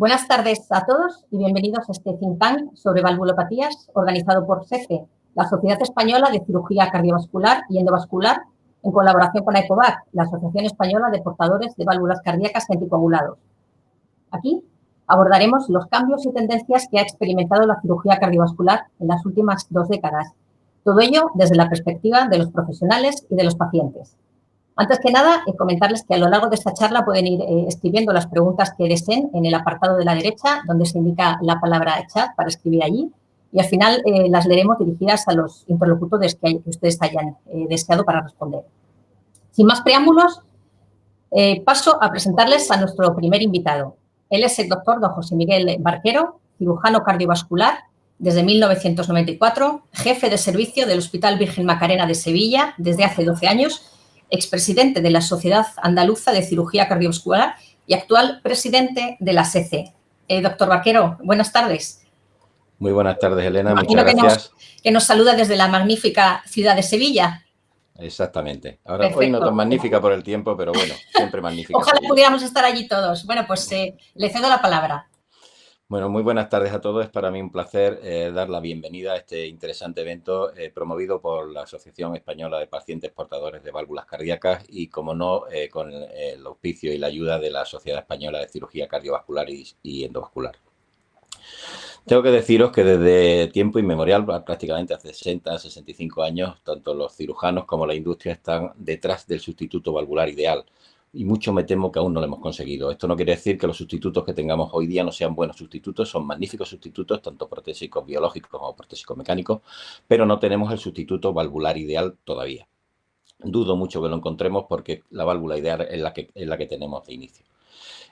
Buenas tardes a todos y bienvenidos a este think tank sobre valvulopatías organizado por SECE, la Sociedad Española de Cirugía Cardiovascular y Endovascular, en colaboración con AECOVAC, la Asociación Española de Portadores de Válvulas Cardíacas y Anticoagulados. Aquí abordaremos los cambios y tendencias que ha experimentado la cirugía cardiovascular en las últimas 2 décadas. Todo ello desde la perspectiva de los profesionales y de los pacientes. Antes que nada, comentarles que a lo largo de esta charla pueden ir escribiendo las preguntas que deseen en el apartado de la derecha, donde se indica la palabra chat para escribir allí, y al final las leeremos dirigidas a los interlocutores que ustedes hayan deseado para responder. Sin más preámbulos, paso a presentarles a nuestro primer invitado. Él es el doctor don José Miguel Barquero, cirujano cardiovascular, desde 1994, jefe de servicio del Hospital Virgen Macarena de Sevilla desde hace 12 años, expresidente de la Sociedad Andaluza de Cirugía Cardiovascular y actual presidente de la SECE. Doctor Barquero, buenas tardes. Muy buenas tardes, Elena. Muchas gracias. Que nos saluda desde la magnífica ciudad de Sevilla. Exactamente. Ahora, hoy no tan magnífica por el tiempo, pero bueno, siempre magnífica. Ojalá pudiéramos estar allí todos. Bueno, pues le cedo la palabra. Bueno, muy buenas tardes a todos. Es para mí un placer dar la bienvenida a este interesante evento promovido por la Asociación Española de Pacientes Portadores de Válvulas Cardíacas y, como no, con el auspicio y la ayuda de la Sociedad Española de Cirugía Cardiovascular y Endovascular. Tengo que deciros que desde tiempo inmemorial, prácticamente hace 60, 65 años, tanto los cirujanos como la industria están detrás del sustituto valvular ideal. Y mucho me temo que aún no lo hemos conseguido. Esto no quiere decir que los sustitutos que tengamos hoy día no sean buenos sustitutos, son magníficos sustitutos, tanto protésicos biológicos como protésicos mecánicos, pero no tenemos el sustituto valvular ideal todavía. Dudo mucho que lo encontremos porque la válvula ideal es la que tenemos de inicio.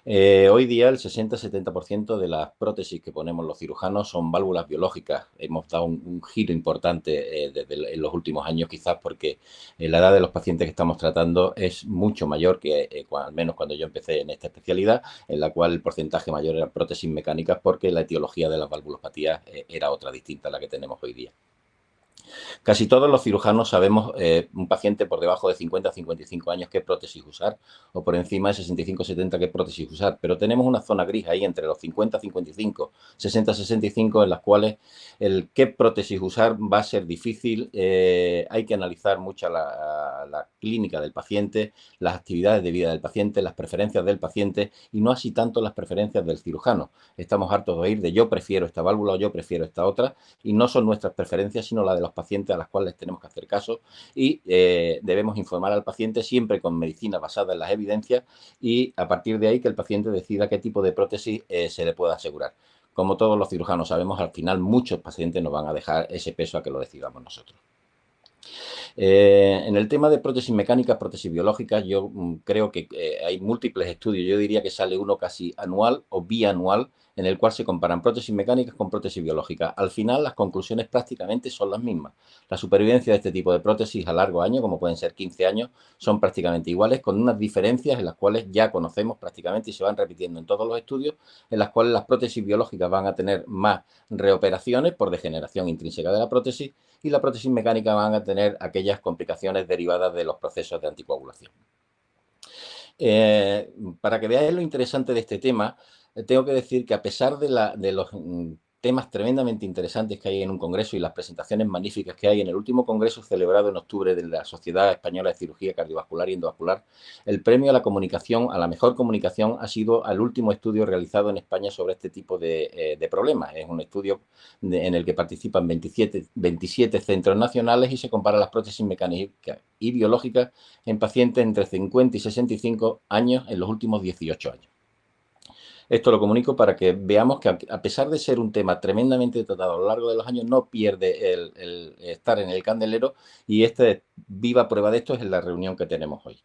Hoy día el 60-70% de las prótesis que ponemos los cirujanos son válvulas biológicas. Hemos dado un giro importante en los últimos años, quizás porque la edad de los pacientes que estamos tratando es mucho mayor que al menos cuando yo empecé en esta especialidad, en la cual el porcentaje mayor eran prótesis mecánicas porque la etiología de las valvulopatías era otra distinta a la que tenemos hoy día. Casi todos los cirujanos sabemos un paciente por debajo de 50-55 años qué prótesis usar o por encima de 65-70 qué prótesis usar, pero tenemos una zona gris ahí entre los 50-55, 60-65 en las cuales el qué prótesis usar va a ser difícil. Hay que analizar mucho la clínica del paciente, las actividades de vida del paciente, las preferencias del paciente y no así tanto las preferencias del cirujano. Estamos hartos de oír de yo prefiero esta válvula o yo prefiero esta otra y no son nuestras preferencias sino la de los pacientes a las cuales tenemos que hacer caso y debemos informar al paciente siempre con medicina basada en las evidencias y a partir de ahí que el paciente decida qué tipo de prótesis se le pueda asegurar. Como todos los cirujanos sabemos, al final muchos pacientes nos van a dejar ese peso a que lo decidamos nosotros. En el tema de prótesis mecánicas, prótesis biológicas, yo creo que hay múltiples estudios. Yo diría que sale uno casi anual o bianual en el cual se comparan prótesis mecánicas con prótesis biológicas. Al final, las conclusiones prácticamente son las mismas. La supervivencia de este tipo de prótesis a largo año, como pueden ser 15 años, son prácticamente iguales, con unas diferencias en las cuales ya conocemos prácticamente y se van repitiendo en todos los estudios, en las cuales las prótesis biológicas van a tener más reoperaciones por degeneración intrínseca de la prótesis y la prótesis mecánica van a tener aquellas complicaciones derivadas de los procesos de anticoagulación. Para que veáis lo interesante de este tema, tengo que decir que a pesar de los temas tremendamente interesantes que hay en un congreso y las presentaciones magníficas que hay en el último congreso celebrado en octubre de la Sociedad Española de Cirugía Cardiovascular y Endovascular, el premio a la comunicación, a la mejor comunicación, ha sido al último estudio realizado en España sobre este tipo de problemas. Es un estudio en el que participan 27 centros nacionales y se compara las prótesis mecánicas y biológicas en pacientes entre 50 y 65 años en los últimos 18 años. Esto lo comunico para que veamos que a pesar de ser un tema tremendamente tratado a lo largo de los años, no pierde el estar en el candelero y viva prueba de esto es en la reunión que tenemos hoy.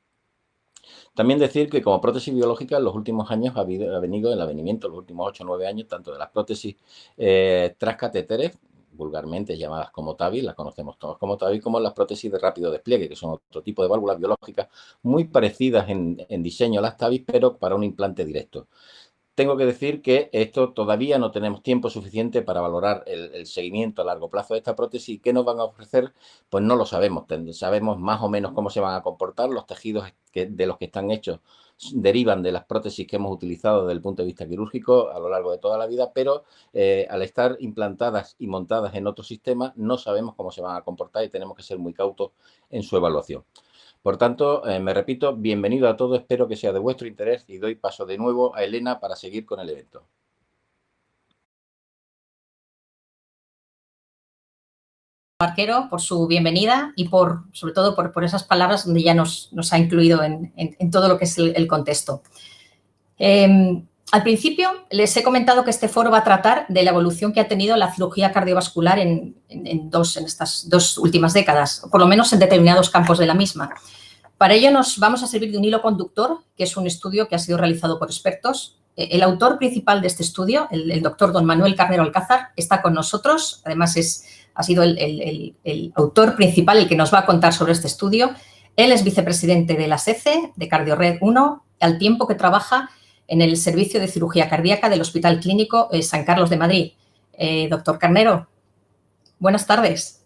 También decir que como prótesis biológica en los últimos años ha venido el avenimiento, los últimos 8 o 9 años, tanto de las prótesis transcatéteres, vulgarmente llamadas como TAVI, las conocemos todos como TAVI, como las prótesis de rápido despliegue, que son otro tipo de válvulas biológicas muy parecidas en diseño a las TAVI, pero para un implante directo. Tengo que decir que esto todavía no tenemos tiempo suficiente para valorar el seguimiento a largo plazo de esta prótesis. ¿Qué nos van a ofrecer? Pues no lo sabemos. Sabemos más o menos cómo se van a comportar. Los tejidos de los que están hechos derivan de las prótesis que hemos utilizado desde el punto de vista quirúrgico a lo largo de toda la vida, pero al estar implantadas y montadas en otro sistema no sabemos cómo se van a comportar y tenemos que ser muy cautos en su evaluación. Por tanto, me repito, bienvenido a todos, espero que sea de vuestro interés y doy paso de nuevo a Elena para seguir con el evento. Barquero, por su bienvenida y sobre todo por esas palabras donde ya nos ha incluido en todo lo que es el contexto. Al principio les he comentado que este foro va a tratar de la evolución que ha tenido la cirugía cardiovascular en estas 2 últimas décadas, por lo menos en determinados campos de la misma. Para ello nos vamos a servir de un hilo conductor, que es un estudio que ha sido realizado por expertos. El autor principal de este estudio, el doctor don Manuel Carnero Alcázar, está con nosotros. Además, ha sido el autor principal el que nos va a contar sobre este estudio. Él es vicepresidente de la SECE, de CardioRed 1, al tiempo que trabaja en el Servicio de Cirugía Cardíaca del Hospital Clínico San Carlos de Madrid. Doctor Carnero, buenas tardes.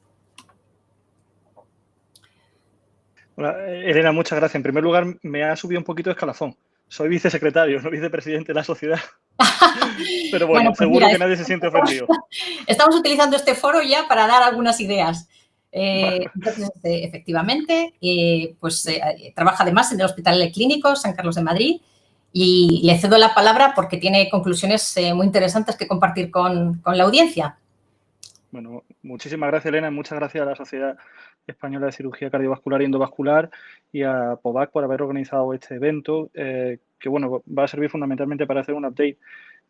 Hola, Elena, muchas gracias. En primer lugar, me ha subido un poquito de escalafón. Soy vicesecretario, no vicepresidente de la sociedad. Pero bueno, pues seguro que nadie se siente ofendido. Estamos utilizando este foro ya para dar algunas ideas. Entonces, efectivamente, trabaja además en el Hospital Clínico San Carlos de Madrid y le cedo la palabra porque tiene conclusiones muy interesantes que compartir con la audiencia. Bueno, muchísimas gracias, Elena, y muchas gracias a la Sociedad Española de Cirugía Cardiovascular y Endovascular y a POVAC por haber organizado este evento, que bueno, va a servir fundamentalmente para hacer un update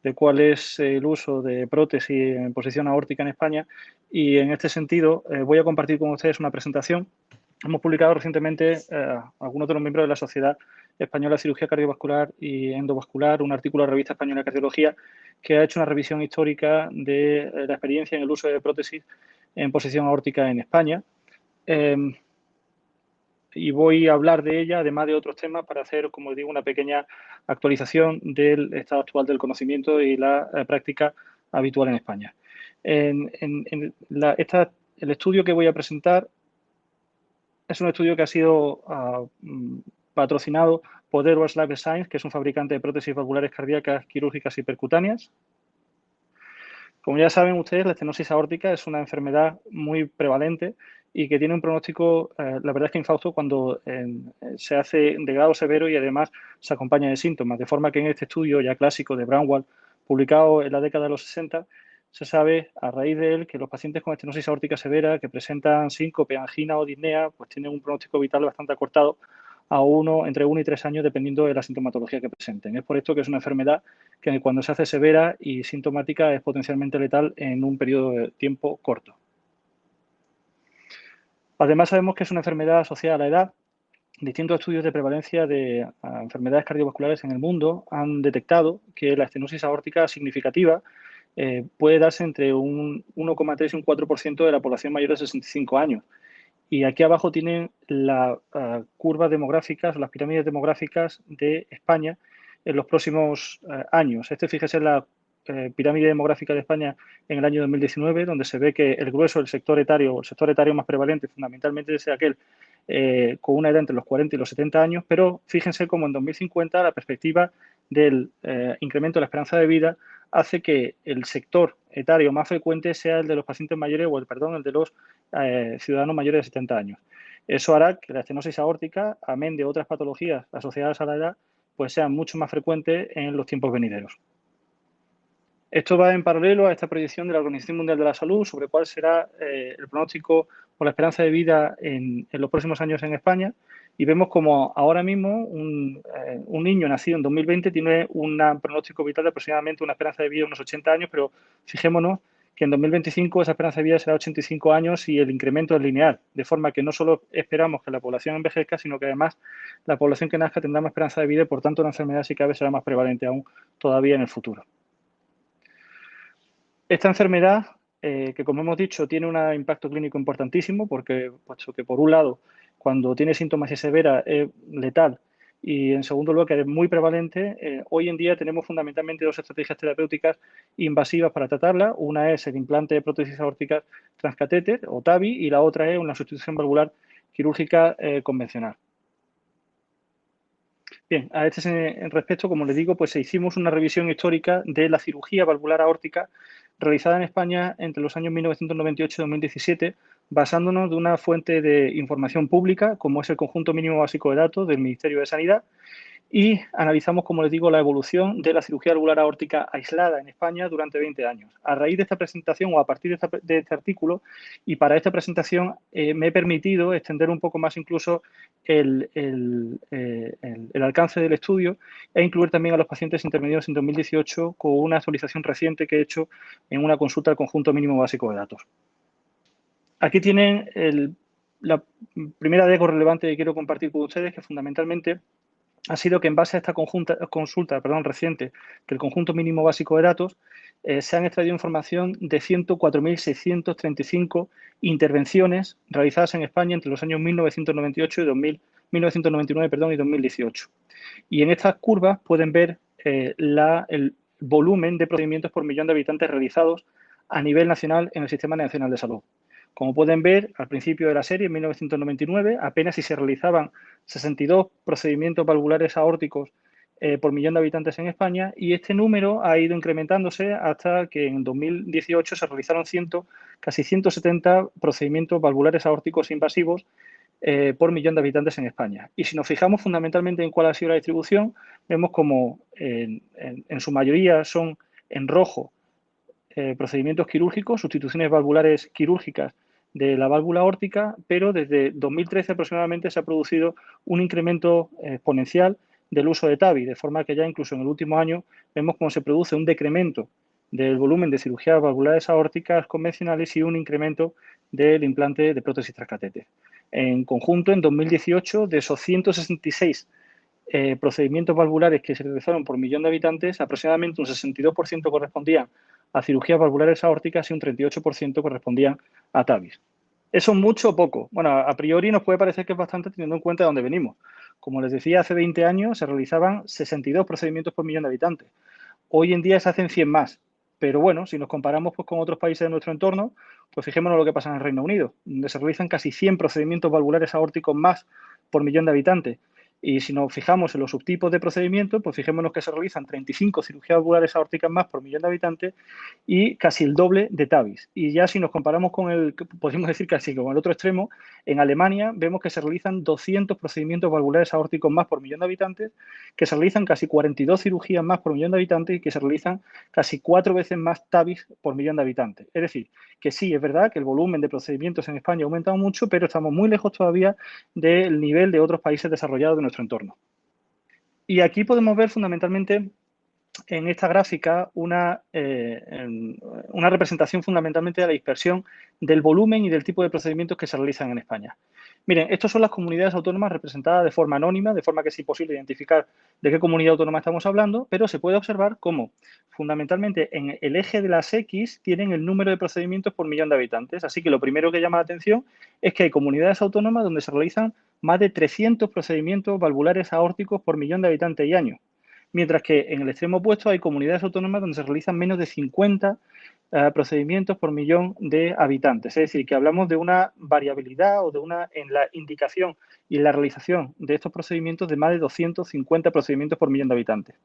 de cuál es el uso de prótesis en posición aórtica en España, y en este sentido voy a compartir con ustedes una presentación. Hemos publicado recientemente, algunos de los miembros de la Sociedad Española de Cirugía Cardiovascular y Endovascular, un artículo de la Revista Española de Cardiología que ha hecho una revisión histórica de la experiencia en el uso de prótesis en posición aórtica en España. Y voy a hablar de ella, además de otros temas, para hacer, como digo, una pequeña actualización del estado actual del conocimiento y la práctica habitual en España. El estudio que voy a presentar es un estudio que ha sido patrocinado por Edwards Life Science, que es un fabricante de prótesis valvulares cardíacas, quirúrgicas y percutáneas. Como ya saben ustedes, la estenosis aórtica es una enfermedad muy prevalente y que tiene un pronóstico, la verdad es que infausto cuando se hace de grado severo y además se acompaña de síntomas. De forma que en este estudio ya clásico de Brownwall, publicado en la década de los 60, se sabe a raíz de él que los pacientes con estenosis aórtica severa que presentan síncope, angina o disnea, pues tienen un pronóstico vital bastante acortado a entre 1 y 3 años, dependiendo de la sintomatología que presenten. Es por esto que es una enfermedad que cuando se hace severa y sintomática es potencialmente letal en un periodo de tiempo corto. Además, sabemos que es una enfermedad asociada a la edad. Distintos estudios de prevalencia de enfermedades cardiovasculares en el mundo han detectado que la estenosis aórtica significativa puede darse entre un 1,3 y un 4% de la población mayor de 65 años. Y aquí abajo tienen las curvas demográficas, las pirámides demográficas de España en los próximos años. Fíjese en la pirámide demográfica de España en el año 2019, donde se ve que el grueso del sector etario, el sector etario más prevalente, fundamentalmente es aquel con una edad entre los 40 y los 70 años, pero fíjense cómo en 2050 la perspectiva del incremento de la esperanza de vida hace que el sector etario más frecuente sea el de los pacientes mayores el de los ciudadanos mayores de 70 años. Eso hará que la estenosis aórtica, amén de otras patologías asociadas a la edad, pues sean mucho más frecuentes en los tiempos venideros. Esto va en paralelo a esta proyección de la Organización Mundial de la Salud sobre cuál será el pronóstico o la esperanza de vida en los próximos años en España, y vemos como ahora mismo un niño nacido en 2020 tiene un pronóstico vital de aproximadamente una esperanza de vida de unos 80 años, pero fijémonos que en 2025 esa esperanza de vida será 85 años y el incremento es lineal, de forma que no solo esperamos que la población envejezca, sino que además la población que nazca tendrá más esperanza de vida y por tanto la enfermedad, si cabe, será más prevalente aún todavía en el futuro. Esta enfermedad, que como hemos dicho, tiene un impacto clínico importantísimo porque, puesto que por un lado, cuando tiene síntomas y es severa, es letal, y en segundo lugar, que es muy prevalente, hoy en día tenemos fundamentalmente 2 estrategias terapéuticas invasivas para tratarla. Una es el implante de prótesis aórticas transcatéter o TAVI y la otra es una sustitución valvular quirúrgica convencional. Bien, a este respecto, como les digo, pues hicimos una revisión histórica de la cirugía valvular aórtica realizada en España entre los años 1998 y 2017, basándonos de una fuente de información pública, como es el Conjunto Mínimo Básico de Datos del Ministerio de Sanidad, y analizamos, como les digo, la evolución de la cirugía valvular aórtica aislada en España durante 20 años. A raíz de esta presentación o a partir de este artículo, y para esta presentación me he permitido extender un poco más incluso el alcance del estudio e incluir también a los pacientes intervenidos en 2018 con una actualización reciente que he hecho en una consulta al Conjunto Mínimo Básico de Datos. Aquí tienen la primera hallazgo relevante que quiero compartir con ustedes, que fundamentalmente ha sido que en base a esta consulta reciente del Conjunto Mínimo Básico de Datos, se han extraído información de 104.635 intervenciones realizadas en España entre los años 1999 y 2018. Y en estas curvas pueden ver el volumen de procedimientos por millón de habitantes realizados a nivel nacional en el Sistema Nacional de Salud. Como pueden ver, al principio de la serie, en 1999, apenas si se realizaban 62 procedimientos valvulares aórticos por millón de habitantes en España, y este número ha ido incrementándose hasta que en 2018 se realizaron casi 170 procedimientos valvulares aórticos invasivos por millón de habitantes en España. Y si nos fijamos fundamentalmente en cuál ha sido la distribución, vemos como en su mayoría son en rojo procedimientos quirúrgicos, sustituciones valvulares quirúrgicas de la válvula aórtica, pero desde 2013 aproximadamente se ha producido un incremento exponencial del uso de TAVI, de forma que ya incluso en el último año vemos cómo se produce un decremento del volumen de cirugías valvulares aórticas convencionales y un incremento del implante de prótesis transcatéter. En conjunto, en 2018, de esos 166 procedimientos valvulares que se realizaron por millón de habitantes, aproximadamente un 62% correspondían a cirugías valvulares aórticas y un 38% correspondían a TAVIs. ¿Eso es mucho o poco? Bueno, a priori nos puede parecer que es bastante teniendo en cuenta de dónde venimos. Como les decía, hace 20 años se realizaban 62 procedimientos por millón de habitantes. Hoy en día se hacen 100 más. Pero bueno, si nos comparamos pues, con otros países de nuestro entorno, pues fijémonos lo que pasa en el Reino Unido, donde se realizan casi 100 procedimientos valvulares aórticos más por millón de habitantes. Y si nos fijamos en los subtipos de procedimientos, pues fijémonos que se realizan 35 cirugías valvulares aórticas más por millón de habitantes y casi el doble de TAVIs. Y ya si nos comparamos con podemos decir casi con el otro extremo, en Alemania vemos que se realizan 200 procedimientos valvulares aórticos más por millón de habitantes, que se realizan casi 42 cirugías más por millón de habitantes y que se realizan casi 4 veces más TAVIs por millón de habitantes. Es decir, que sí, es verdad que el volumen de procedimientos en España ha aumentado mucho, pero estamos muy lejos todavía del nivel de otros países desarrollados de nuestro entorno. Y aquí podemos ver fundamentalmente en esta gráfica una representación fundamentalmente de la dispersión del volumen y del tipo de procedimientos que se realizan en España. Miren, estas son las comunidades autónomas representadas de forma anónima, de forma que es imposible identificar de qué comunidad autónoma estamos hablando, pero se puede observar cómo fundamentalmente en el eje de las X tienen el número de procedimientos por millón de habitantes. Así que lo primero que llama la atención es que hay comunidades autónomas donde se realizan más de 300 procedimientos valvulares aórticos por millón de habitantes y año. Mientras que en el extremo opuesto hay comunidades autónomas donde se realizan menos de 50 procedimientos por millón de habitantes. Es decir, que hablamos de una variabilidad o en la indicación y en la realización de estos procedimientos de más de 250 procedimientos por millón de habitantes.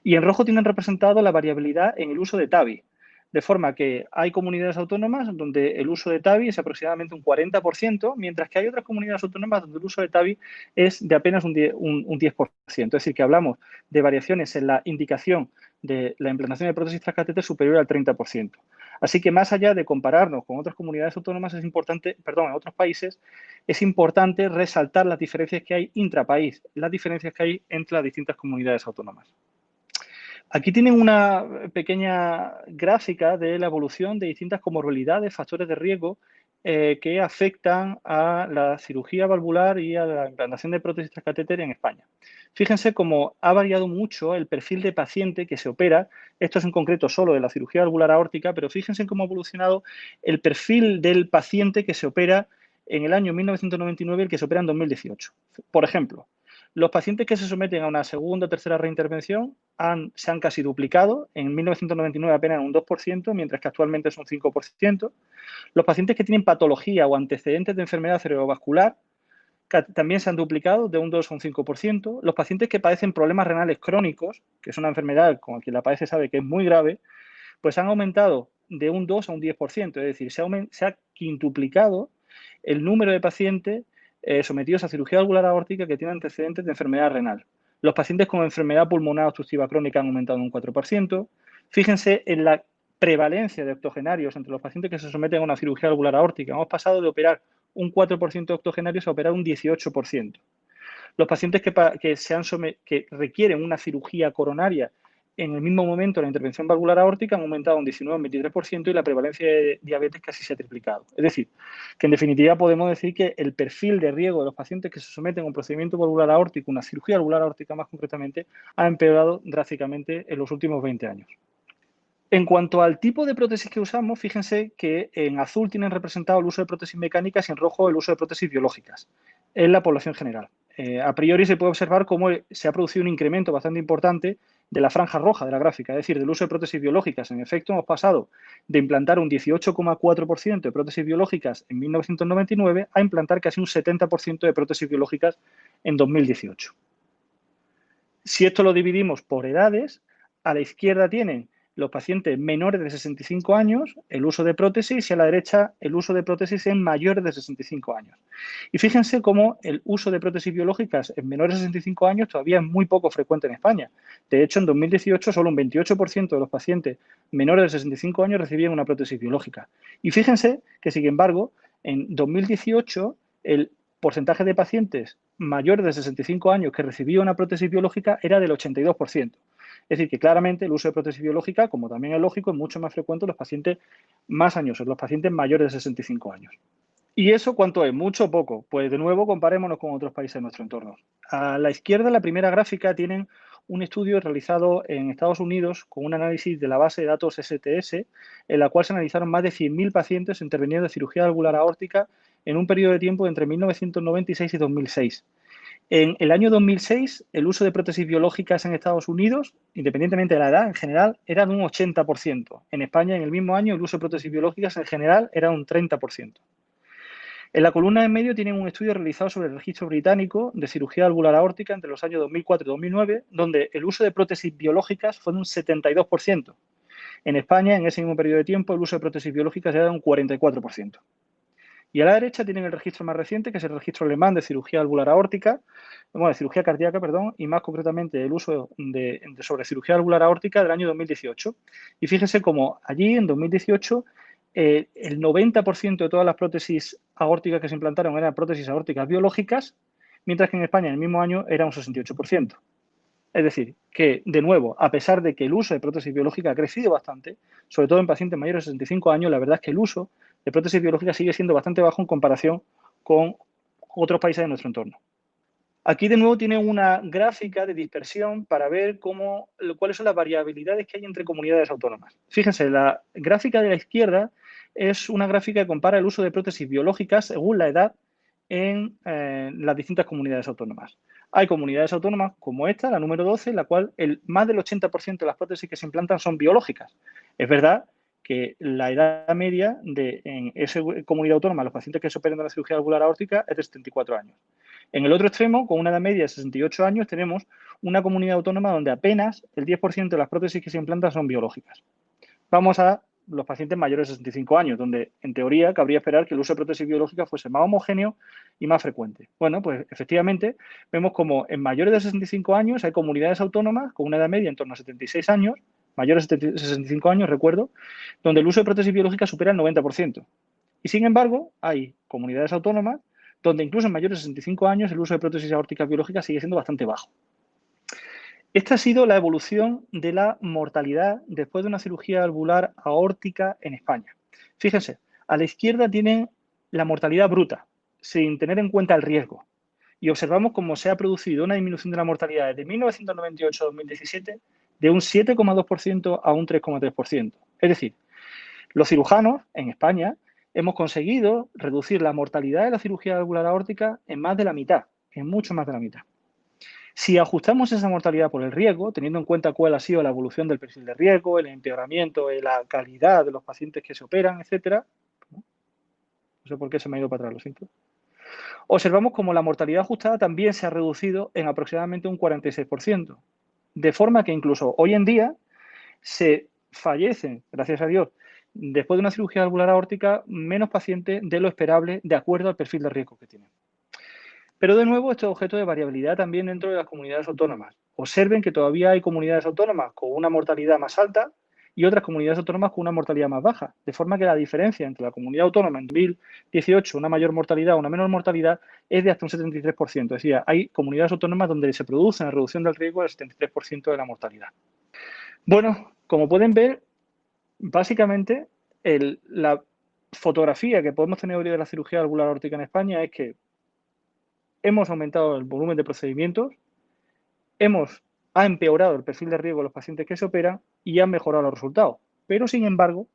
Y en rojo tienen representado la variabilidad en el uso de TAVI. De forma que hay comunidades autónomas donde el uso de TAVI es aproximadamente un 40%, mientras que hay otras comunidades autónomas donde el uso de TAVI es de apenas un 10%. Es decir, que hablamos de variaciones en la indicación de la implantación de prótesis transcatéter superior al 30%. Así que más allá de compararnos con otras comunidades autónomas, en otros países, es importante resaltar las diferencias que hay intrapaís, las diferencias que hay entre las distintas comunidades autónomas. Aquí tienen una pequeña gráfica de la evolución de distintas comorbilidades, factores de riesgo que afectan a la cirugía valvular y a la implantación de prótesis transcatéter en España. Fíjense cómo ha variado mucho el perfil de paciente que se opera. Esto es en concreto solo de la cirugía valvular aórtica, pero fíjense cómo ha evolucionado el perfil del paciente que se opera en el año 1999 y el que se opera en 2018. Por ejemplo, los pacientes que se someten a una segunda o tercera reintervención se han casi duplicado. En 1999 apenas un 2%, mientras que actualmente es un 5%. Los pacientes que tienen patología o antecedentes de enfermedad cerebrovascular también se han duplicado de un 2 a un 5%. Los pacientes que padecen problemas renales crónicos, que es una enfermedad como quien la padece sabe que es muy grave, pues han aumentado de un 2 a un 10%, es decir, se ha quintuplicado el número de pacientes sometidos a cirugía valvular aórtica que tienen antecedentes de enfermedad renal. Los pacientes con enfermedad pulmonar obstructiva crónica han aumentado un 4%. Fíjense en la prevalencia de octogenarios entre los pacientes que se someten a una cirugía valvular aórtica. Hemos pasado de operar un 4% de octogenarios a operar un 18%. Los pacientes que requieren una cirugía coronaria en el mismo momento de la intervención valvular aórtica han aumentado un 19 un 23% y la prevalencia de diabetes casi se ha triplicado. Es decir, que en definitiva podemos decir que el perfil de riesgo de los pacientes que se someten a un procedimiento valvular aórtico, una cirugía valvular aórtica más concretamente, ha empeorado drásticamente en los últimos 20 años. En cuanto al tipo de prótesis que usamos, fíjense que en azul tienen representado el uso de prótesis mecánicas y en rojo el uso de prótesis biológicas en la población general. A priori se puede observar cómo se ha producido un incremento bastante importante de la franja roja de la gráfica, es decir, del uso de prótesis biológicas. En efecto, hemos pasado de implantar un 18,4% de prótesis biológicas en 1999 a implantar casi un 70% de prótesis biológicas en 2018. Si esto lo dividimos por edades, a la izquierda tienen los pacientes menores de 65 años, el uso de prótesis, y a la derecha el uso de prótesis en mayores de 65 años. Y fíjense cómo el uso de prótesis biológicas en menores de 65 años todavía es muy poco frecuente en España. De hecho, en 2018 solo un 28% de los pacientes menores de 65 años recibían una prótesis biológica. Y fíjense que, sin embargo, en 2018 el porcentaje de pacientes mayores de 65 años que recibían una prótesis biológica era del 82%. Es decir, que claramente el uso de prótesis biológica, como también es lógico, es mucho más frecuente en los pacientes más añosos, los pacientes mayores de 65 años. ¿Y eso cuánto es? ¿Mucho o poco? Pues de nuevo comparémonos con otros países de nuestro entorno. A la izquierda, en la primera gráfica, tienen un estudio realizado en Estados Unidos con un análisis de la base de datos STS, en la cual se analizaron más de 100.000 pacientes intervenidos de cirugía valvular aórtica en un periodo de tiempo entre 1996 y 2006. En el año 2006, el uso de prótesis biológicas en Estados Unidos, independientemente de la edad, en general, era de un 80%. En España, en el mismo año, el uso de prótesis biológicas en general era un 30%. En la columna en medio tienen un estudio realizado sobre el registro británico de cirugía valvular aórtica entre los años 2004 y 2009, donde el uso de prótesis biológicas fue de un 72%. En España, en ese mismo periodo de tiempo, el uso de prótesis biológicas era de un 44%. Y a la derecha tienen el registro más reciente, que es el registro alemán de cirugía valvular aórtica, bueno, de cirugía cardíaca, perdón, y más concretamente el uso sobre cirugía valvular aórtica del año 2018. Y fíjense cómo allí, en 2018, el 90% de todas las prótesis aórticas que se implantaron eran prótesis aórticas biológicas, mientras que en España, en el mismo año, era un 68%. Es decir, que, de nuevo, a pesar de que el uso de prótesis biológica ha crecido bastante, sobre todo en pacientes mayores de 65 años, la verdad es que el uso de prótesis biológicas sigue siendo bastante bajo en comparación con otros países de nuestro entorno. Aquí, de nuevo, tienen una gráfica de dispersión para ver cuáles son las variabilidades que hay entre comunidades autónomas. Fíjense, la gráfica de la izquierda es una gráfica que compara el uso de prótesis biológicas según la edad en las distintas comunidades autónomas. Hay comunidades autónomas como esta, la número 12, en la cual más del 80% de las prótesis que se implantan son biológicas. Es verdad que la edad media en esa comunidad autónoma, los pacientes que se operan de la cirugía valvular aórtica, es de 74 años. En el otro extremo, con una edad media de 68 años, tenemos una comunidad autónoma donde apenas el 10% de las prótesis que se implantan son biológicas. Vamos a los pacientes mayores de 65 años, donde en teoría cabría esperar que el uso de prótesis biológica fuese más homogéneo y más frecuente. Bueno, pues efectivamente vemos como en mayores de 65 años hay comunidades autónomas con una edad media en torno a 76 años, mayores de 65 años, recuerdo, donde el uso de prótesis biológica supera el 90%. Y sin embargo, hay comunidades autónomas donde incluso en mayores de 65 años el uso de prótesis aórticas biológicas sigue siendo bastante bajo. Esta ha sido la evolución de la mortalidad después de una cirugía valvular aórtica en España. Fíjense, a la izquierda tienen la mortalidad bruta, sin tener en cuenta el riesgo. Y observamos cómo se ha producido una disminución de la mortalidad desde 1998 a 2017 de un 7,2% a un 3,3%. Es decir, los cirujanos en España hemos conseguido reducir la mortalidad de la cirugía valvular aórtica en más de la mitad, en mucho más de la mitad. Si ajustamos esa mortalidad por el riesgo, teniendo en cuenta cuál ha sido la evolución del perfil de riesgo, el empeoramiento, la calidad de los pacientes que se operan, etcétera, no sé por qué se me ha ido para atrás, lo siento. Observamos como la mortalidad ajustada también se ha reducido en aproximadamente un 46%, de forma que incluso hoy en día se fallecen, gracias a Dios, después de una cirugía valvular aórtica, menos pacientes de lo esperable de acuerdo al perfil de riesgo que tienen. Pero de nuevo, esto es objeto de variabilidad también dentro de las comunidades autónomas. Observen que todavía hay comunidades autónomas con una mortalidad más alta y otras comunidades autónomas con una mortalidad más baja. De forma que la diferencia entre la comunidad autónoma en 2018, una mayor mortalidad o una menor mortalidad, es de hasta un 73%. Es decir, hay comunidades autónomas donde se produce una reducción del riesgo del 73% de la mortalidad. Bueno, como pueden ver, básicamente la fotografía que podemos tener hoy de la cirugía valvular aórtica en España es que hemos aumentado el volumen de procedimientos, ha empeorado el perfil de riesgo de los pacientes que se operan y han mejorado los resultados. Pero, sin embargo,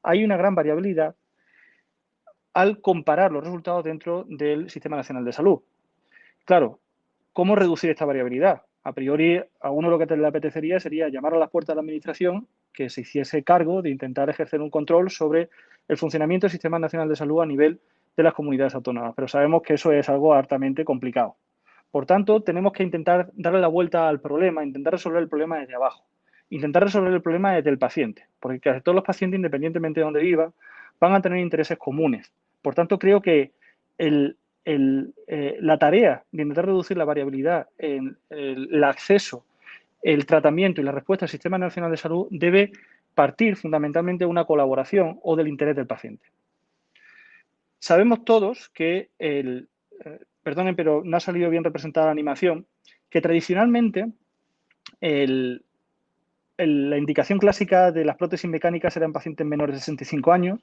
hay una gran variabilidad al comparar los resultados dentro del Sistema Nacional de Salud. Claro, ¿cómo reducir esta variabilidad? A priori, a uno lo que le apetecería sería llamar a las puertas de la Administración que se hiciese cargo de intentar ejercer un control sobre el funcionamiento del Sistema Nacional de Salud a nivel de las comunidades autónomas, pero sabemos que eso es algo hartamente complicado. Por tanto, tenemos que intentar darle la vuelta al problema, intentar resolver el problema desde abajo, intentar resolver el problema desde el paciente, porque casi todos los pacientes, independientemente de dónde vivan, van a tener intereses comunes. Por tanto, creo que la tarea de intentar reducir la variabilidad en el acceso, el tratamiento y la respuesta al Sistema Nacional de Salud debe partir fundamentalmente de una colaboración o del interés del paciente. Sabemos todos que perdonen, pero no ha salido bien representada la animación, que tradicionalmente la indicación clásica de las prótesis mecánicas era en pacientes menores de 65 años,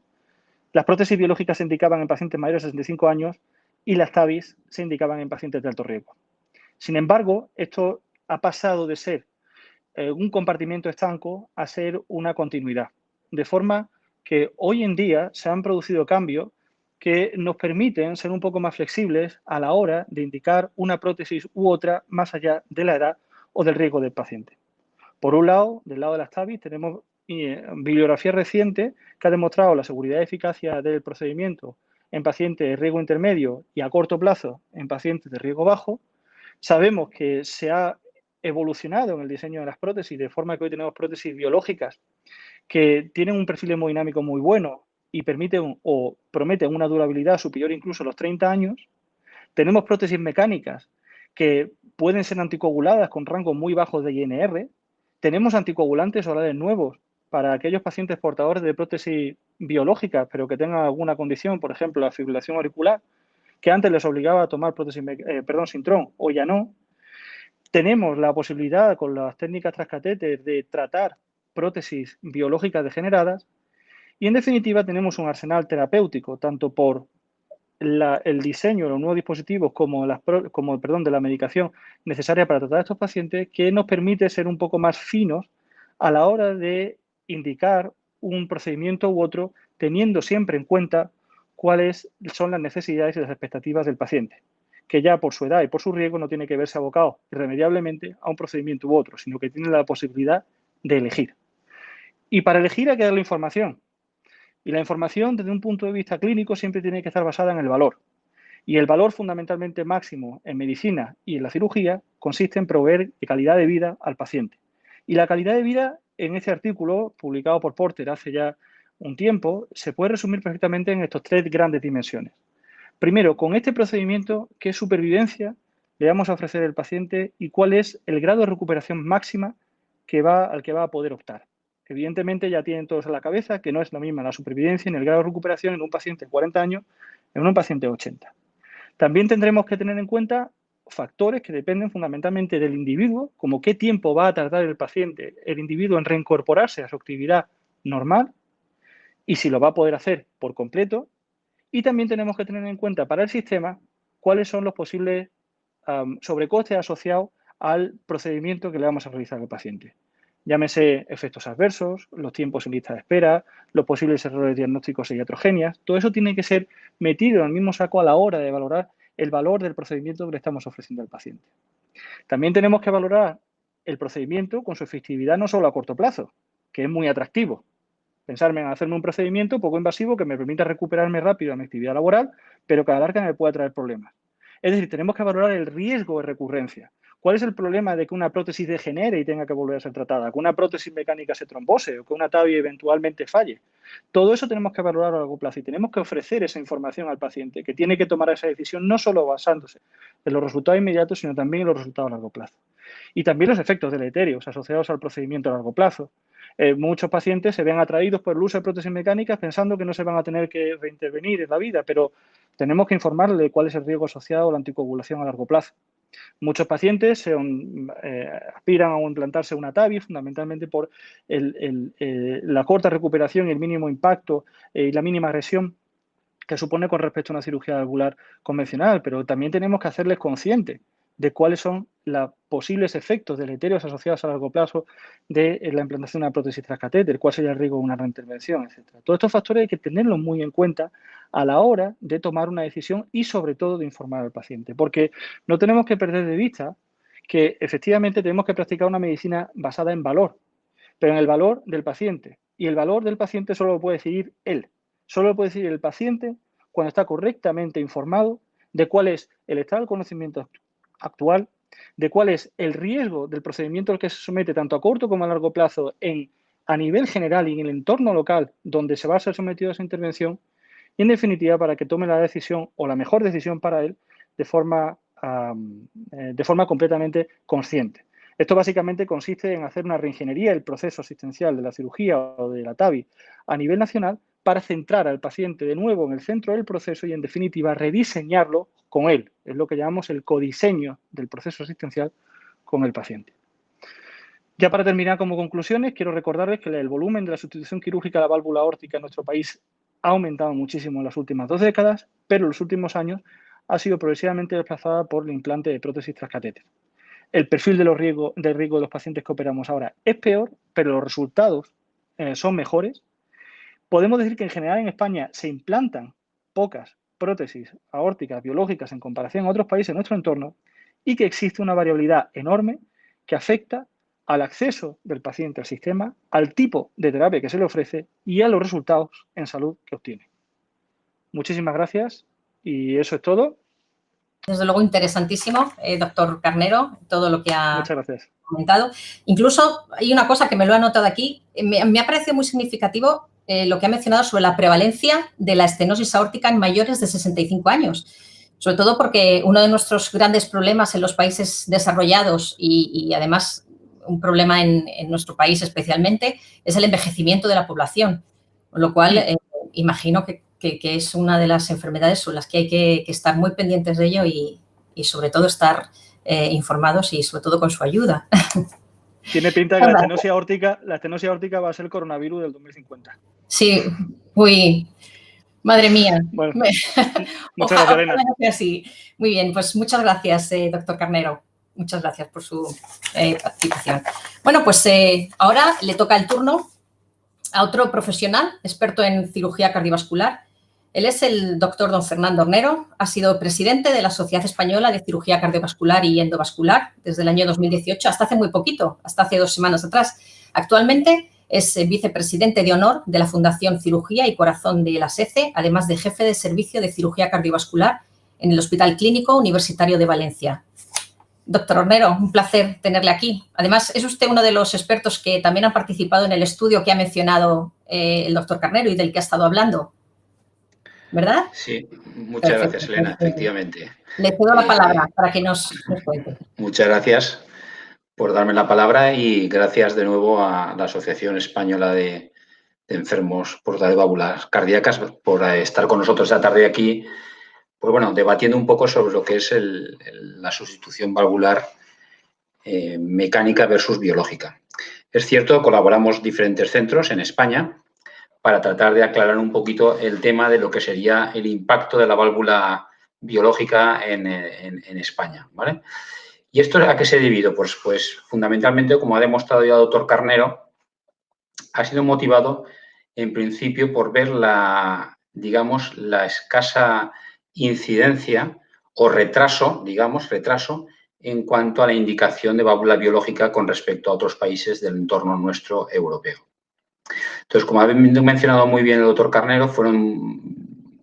las prótesis biológicas se indicaban en pacientes mayores de 65 años y las TAVIs se indicaban en pacientes de alto riesgo. Sin embargo, esto ha pasado de ser un compartimiento estanco a ser una continuidad, de forma que hoy en día se han producido cambios que nos permiten ser un poco más flexibles a la hora de indicar una prótesis u otra más allá de la edad o del riesgo del paciente. Por un lado, del lado de las TAVIs, tenemos bibliografía reciente que ha demostrado la seguridad y eficacia del procedimiento en pacientes de riesgo intermedio y a corto plazo en pacientes de riesgo bajo. Sabemos que se ha evolucionado en el diseño de las prótesis, de forma que hoy tenemos prótesis biológicas que tienen un perfil hemodinámico muy bueno y permiten o prometen una durabilidad superior incluso a los 30 años. Tenemos prótesis mecánicas que pueden ser anticoaguladas con rangos muy bajos de INR. Tenemos anticoagulantes orales nuevos para aquellos pacientes portadores de prótesis biológicas, pero que tengan alguna condición, por ejemplo, la fibrilación auricular, que antes les obligaba a tomar Sintrom, o ya no. Tenemos la posibilidad, con las técnicas transcatéter, de tratar prótesis biológicas degeneradas y, en definitiva, tenemos un arsenal terapéutico, tanto por el diseño de los nuevos dispositivos como de la medicación necesaria para tratar a estos pacientes, que nos permite ser un poco más finos a la hora de indicar un procedimiento u otro, teniendo siempre en cuenta cuáles son las necesidades y las expectativas del paciente, que ya por su edad y por su riesgo no tiene que verse abocado irremediablemente a un procedimiento u otro, sino que tiene la posibilidad de elegir. Y para elegir hay que darle información. Y la información, desde un punto de vista clínico, siempre tiene que estar basada en el valor. Y el valor fundamentalmente máximo en medicina y en la cirugía consiste en proveer de calidad de vida al paciente. Y la calidad de vida, en este artículo publicado por Porter hace ya un tiempo, se puede resumir perfectamente en estas tres grandes dimensiones. Primero, con este procedimiento, ¿qué supervivencia le vamos a ofrecer al paciente y cuál es el grado de recuperación máxima al que va a poder optar? Evidentemente, ya tienen todos en la cabeza que no es la misma la supervivencia ni el grado de recuperación en un paciente de 40 años en un paciente de 80. También tendremos que tener en cuenta factores que dependen fundamentalmente del individuo, como qué tiempo va a tardar el individuo en reincorporarse a su actividad normal y si lo va a poder hacer por completo. Y también tenemos que tener en cuenta para el sistema cuáles son los posibles sobrecostes asociados al procedimiento que le vamos a realizar al paciente. Llámese efectos adversos, los tiempos en lista de espera, los posibles errores diagnósticos e iatrogenias. Todo eso tiene que ser metido en el mismo saco a la hora de valorar el valor del procedimiento que le estamos ofreciendo al paciente. También tenemos que valorar el procedimiento con su efectividad no solo a corto plazo, que es muy atractivo, Pensarme en hacerme un procedimiento poco invasivo que me permita recuperarme rápido a mi actividad laboral, pero que a la larga me pueda traer problemas. Es decir, tenemos que valorar el riesgo de recurrencia. ¿Cuál es el problema de que una prótesis degenere y tenga que volver a ser tratada? ¿Que una prótesis mecánica se trombose o que una TAVI eventualmente falle? Todo eso tenemos que valorar a largo plazo y tenemos que ofrecer esa información al paciente, que tiene que tomar esa decisión no solo basándose en los resultados inmediatos, sino también en los resultados a largo plazo. Y también los efectos deleterios asociados al procedimiento a largo plazo. Muchos pacientes se ven atraídos por el uso de prótesis mecánicas pensando que no se van a tener que reintervenir en la vida, pero tenemos que informarle de cuál es el riesgo asociado a la anticoagulación a largo plazo. Muchos pacientes aspiran a implantarse una TAVI fundamentalmente por la corta recuperación y el mínimo impacto y la mínima agresión que supone con respecto a una cirugía valvular convencional, pero también tenemos que hacerles conscientes de cuáles son los posibles efectos deleterios asociados a largo plazo de la implantación de una prótesis transcatéter, cuál sería el riesgo de una reintervención, etc. Todos estos factores hay que tenerlos muy en cuenta a la hora de tomar una decisión y, sobre todo, de informar al paciente, porque no tenemos que perder de vista que, efectivamente, tenemos que practicar una medicina basada en valor, pero en el valor del paciente. Y el valor del paciente solo lo puede decidir él, solo lo puede decidir el paciente cuando está correctamente informado de cuál es el estado del conocimiento actual, de cuál es el riesgo del procedimiento al que se somete tanto a corto como a largo plazo a nivel general y en el entorno local donde se va a ser sometido a esa intervención y, en definitiva, para que tome la decisión o la mejor decisión para él de forma completamente consciente. Esto básicamente consiste en hacer una reingeniería del proceso asistencial de la cirugía o de la TAVI a nivel nacional para centrar al paciente de nuevo en el centro del proceso y, en definitiva, rediseñarlo con él. Es lo que llamamos el codiseño del proceso asistencial con el paciente. Ya para terminar, como conclusiones, quiero recordarles que el volumen de la sustitución quirúrgica de la válvula aórtica en nuestro país ha aumentado muchísimo en las últimas 2 décadas, pero en los últimos años ha sido progresivamente desplazada por el implante de prótesis transcatéter. El perfil del riesgo de los pacientes que operamos ahora es peor, pero los resultados son mejores. Podemos decir que en general en España se implantan pocas prótesis aórticas biológicas en comparación a otros países de nuestro entorno y que existe una variabilidad enorme que afecta al acceso del paciente al sistema, al tipo de terapia que se le ofrece y a los resultados en salud que obtiene. Muchísimas gracias y eso es todo. Desde luego interesantísimo, doctor Carnero, todo lo que ha comentado. Incluso hay una cosa que me lo he anotado aquí, me ha parecido muy significativo lo que ha mencionado sobre la prevalencia de la estenosis aórtica en mayores de 65 años. Sobre todo porque uno de nuestros grandes problemas en los países desarrollados y además un problema en nuestro país especialmente es el envejecimiento de la población, con lo cual imagino que es una de las enfermedades sobre las que hay que estar muy pendientes de ello y sobre todo estar informados y sobre todo con su ayuda. Tiene pinta de que la estenosis aórtica va a ser el coronavirus del 2050. Sí, uy, madre mía. Bueno, muchas gracias, Elena. Sí. Muy bien, pues muchas gracias, doctor Carnero. Muchas gracias por su participación. Bueno, pues ahora le toca el turno a otro profesional experto en cirugía cardiovascular. Él es el doctor don Fernando Hornero, ha sido presidente de la Sociedad Española de Cirugía Cardiovascular y Endovascular desde el año 2018 hasta hace muy poquito, hasta hace 2 semanas atrás. Actualmente es vicepresidente de honor de la Fundación Cirugía y Corazón de la SECE, además de jefe de servicio de cirugía cardiovascular en el Hospital Clínico Universitario de Valencia. Doctor Hornero, un placer tenerle aquí. Además, es usted uno de los expertos que también han participado en el estudio que ha mencionado el doctor Carnero y del que ha estado hablando, ¿verdad? Sí, muchas gracias, Elena, efectivamente. Le cedo la palabra para que nos cuente. Muchas gracias por darme la palabra y gracias de nuevo a la Asociación Española de Enfermos por válvulas cardíacas por estar con nosotros esta tarde aquí, pues bueno, debatiendo un poco sobre lo que es la sustitución valvular mecánica versus biológica. Es cierto, colaboramos diferentes centros en España para tratar de aclarar un poquito el tema de lo que sería el impacto de la válvula biológica en España, ¿vale? ¿Y esto a qué se ha debido? Pues fundamentalmente, como ha demostrado ya el doctor Carnero, ha sido motivado en principio por ver la escasa incidencia o retraso en cuanto a la indicación de válvula biológica con respecto a otros países del entorno nuestro europeo. Entonces, como ha mencionado muy bien el doctor Carnero, fueron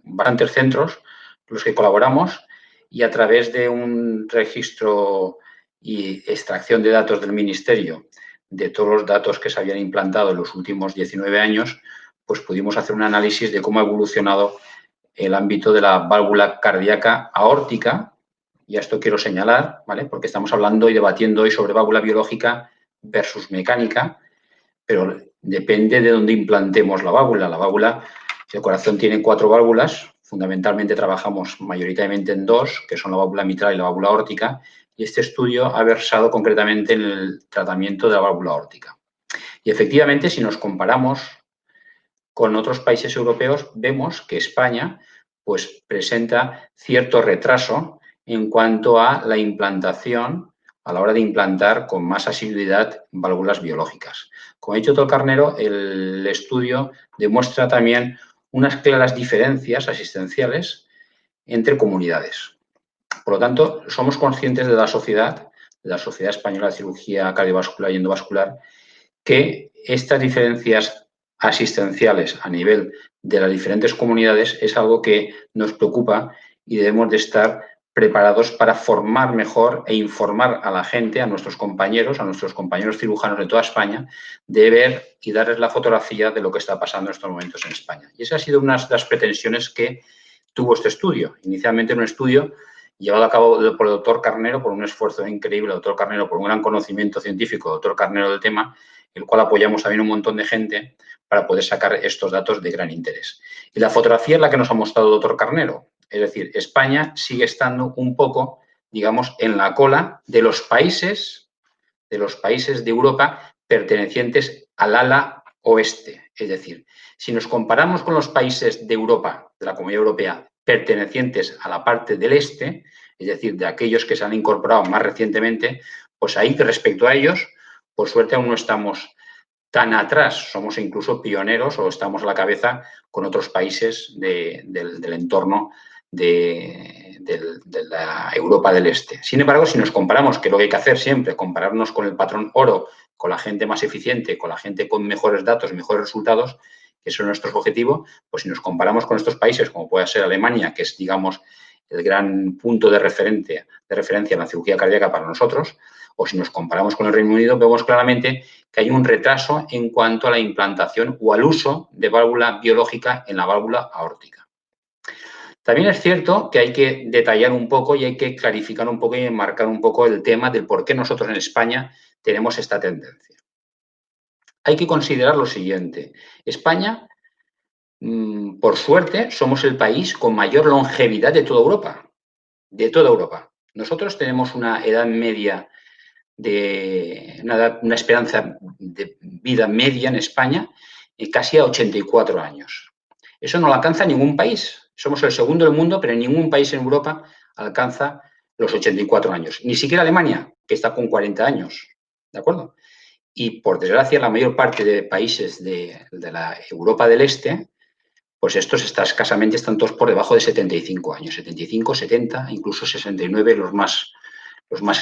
bastantes centros los que colaboramos y a través de un registro y extracción de datos del Ministerio de todos los datos que se habían implantado en los últimos 19 años, pues pudimos hacer un análisis de cómo ha evolucionado el ámbito de la válvula cardíaca aórtica, y a esto quiero señalar, ¿vale? Porque estamos hablando y debatiendo hoy sobre válvula biológica versus mecánica, pero depende de dónde implantemos la válvula. La válvula, el corazón tiene 4 válvulas, fundamentalmente trabajamos mayoritariamente en 2, que son la válvula mitral y la válvula aórtica, y este estudio ha versado concretamente en el tratamiento de la válvula aórtica. Y efectivamente, si nos comparamos con otros países europeos, vemos que España pues, presenta cierto retraso en cuanto a la implantación, a la hora de implantar con más asiduidad válvulas biológicas. Como ha dicho todo el Carnero, el estudio demuestra también unas claras diferencias asistenciales entre comunidades. Por lo tanto, somos conscientes de la Sociedad Española de Cirugía Cardiovascular y Endovascular, que estas diferencias asistenciales a nivel de las diferentes comunidades es algo que nos preocupa y debemos de estar preparados para formar mejor e informar a la gente, a nuestros compañeros cirujanos de toda España, de ver y darles la fotografía de lo que está pasando en estos momentos en España. Y esa ha sido una de las pretensiones que tuvo este estudio. Inicialmente un estudio llevado a cabo por el doctor Carnero, por un esfuerzo increíble, el doctor Carnero, por un gran conocimiento científico, doctor Carnero del tema, el cual apoyamos también un montón de gente para poder sacar estos datos de gran interés. Y la fotografía es la que nos ha mostrado el doctor Carnero. Es decir, España sigue estando un poco, digamos, en la cola de los países de Europa pertenecientes al ala oeste. Es decir, si nos comparamos con los países de Europa, de la Comunidad Europea, pertenecientes a la parte del este, es decir, de aquellos que se han incorporado más recientemente, pues ahí respecto a ellos, por suerte aún no estamos tan atrás, somos incluso pioneros o estamos a la cabeza con otros países del entorno de la Europa del Este. Sin embargo, si nos comparamos, que es lo que hay que hacer siempre, compararnos con el patrón oro, con la gente más eficiente, con la gente con mejores datos, mejores resultados, que eso es nuestro objetivo, pues si nos comparamos con estos países, como puede ser Alemania, que es, digamos, el gran punto de referencia en la cirugía cardíaca para nosotros, o si nos comparamos con el Reino Unido, vemos claramente que hay un retraso en cuanto a la implantación o al uso de válvula biológica en la válvula aórtica. También es cierto que hay que detallar un poco y hay que clarificar un poco y enmarcar un poco el tema del por qué nosotros en España tenemos esta tendencia. Hay que considerar lo siguiente. España, por suerte, somos el país con mayor longevidad de toda Europa. De toda Europa. Nosotros tenemos una edad media una esperanza de vida media en España casi a 84 años. Eso no lo alcanza ningún país. Somos el segundo del mundo, pero ningún país en Europa alcanza los 84 años. Ni siquiera Alemania, que está con 40 años. ¿De acuerdo? Y, por desgracia, la mayor parte de países de la Europa del Este, pues estos escasamente están todos por debajo de 75 años. 75, 70, incluso 69 los más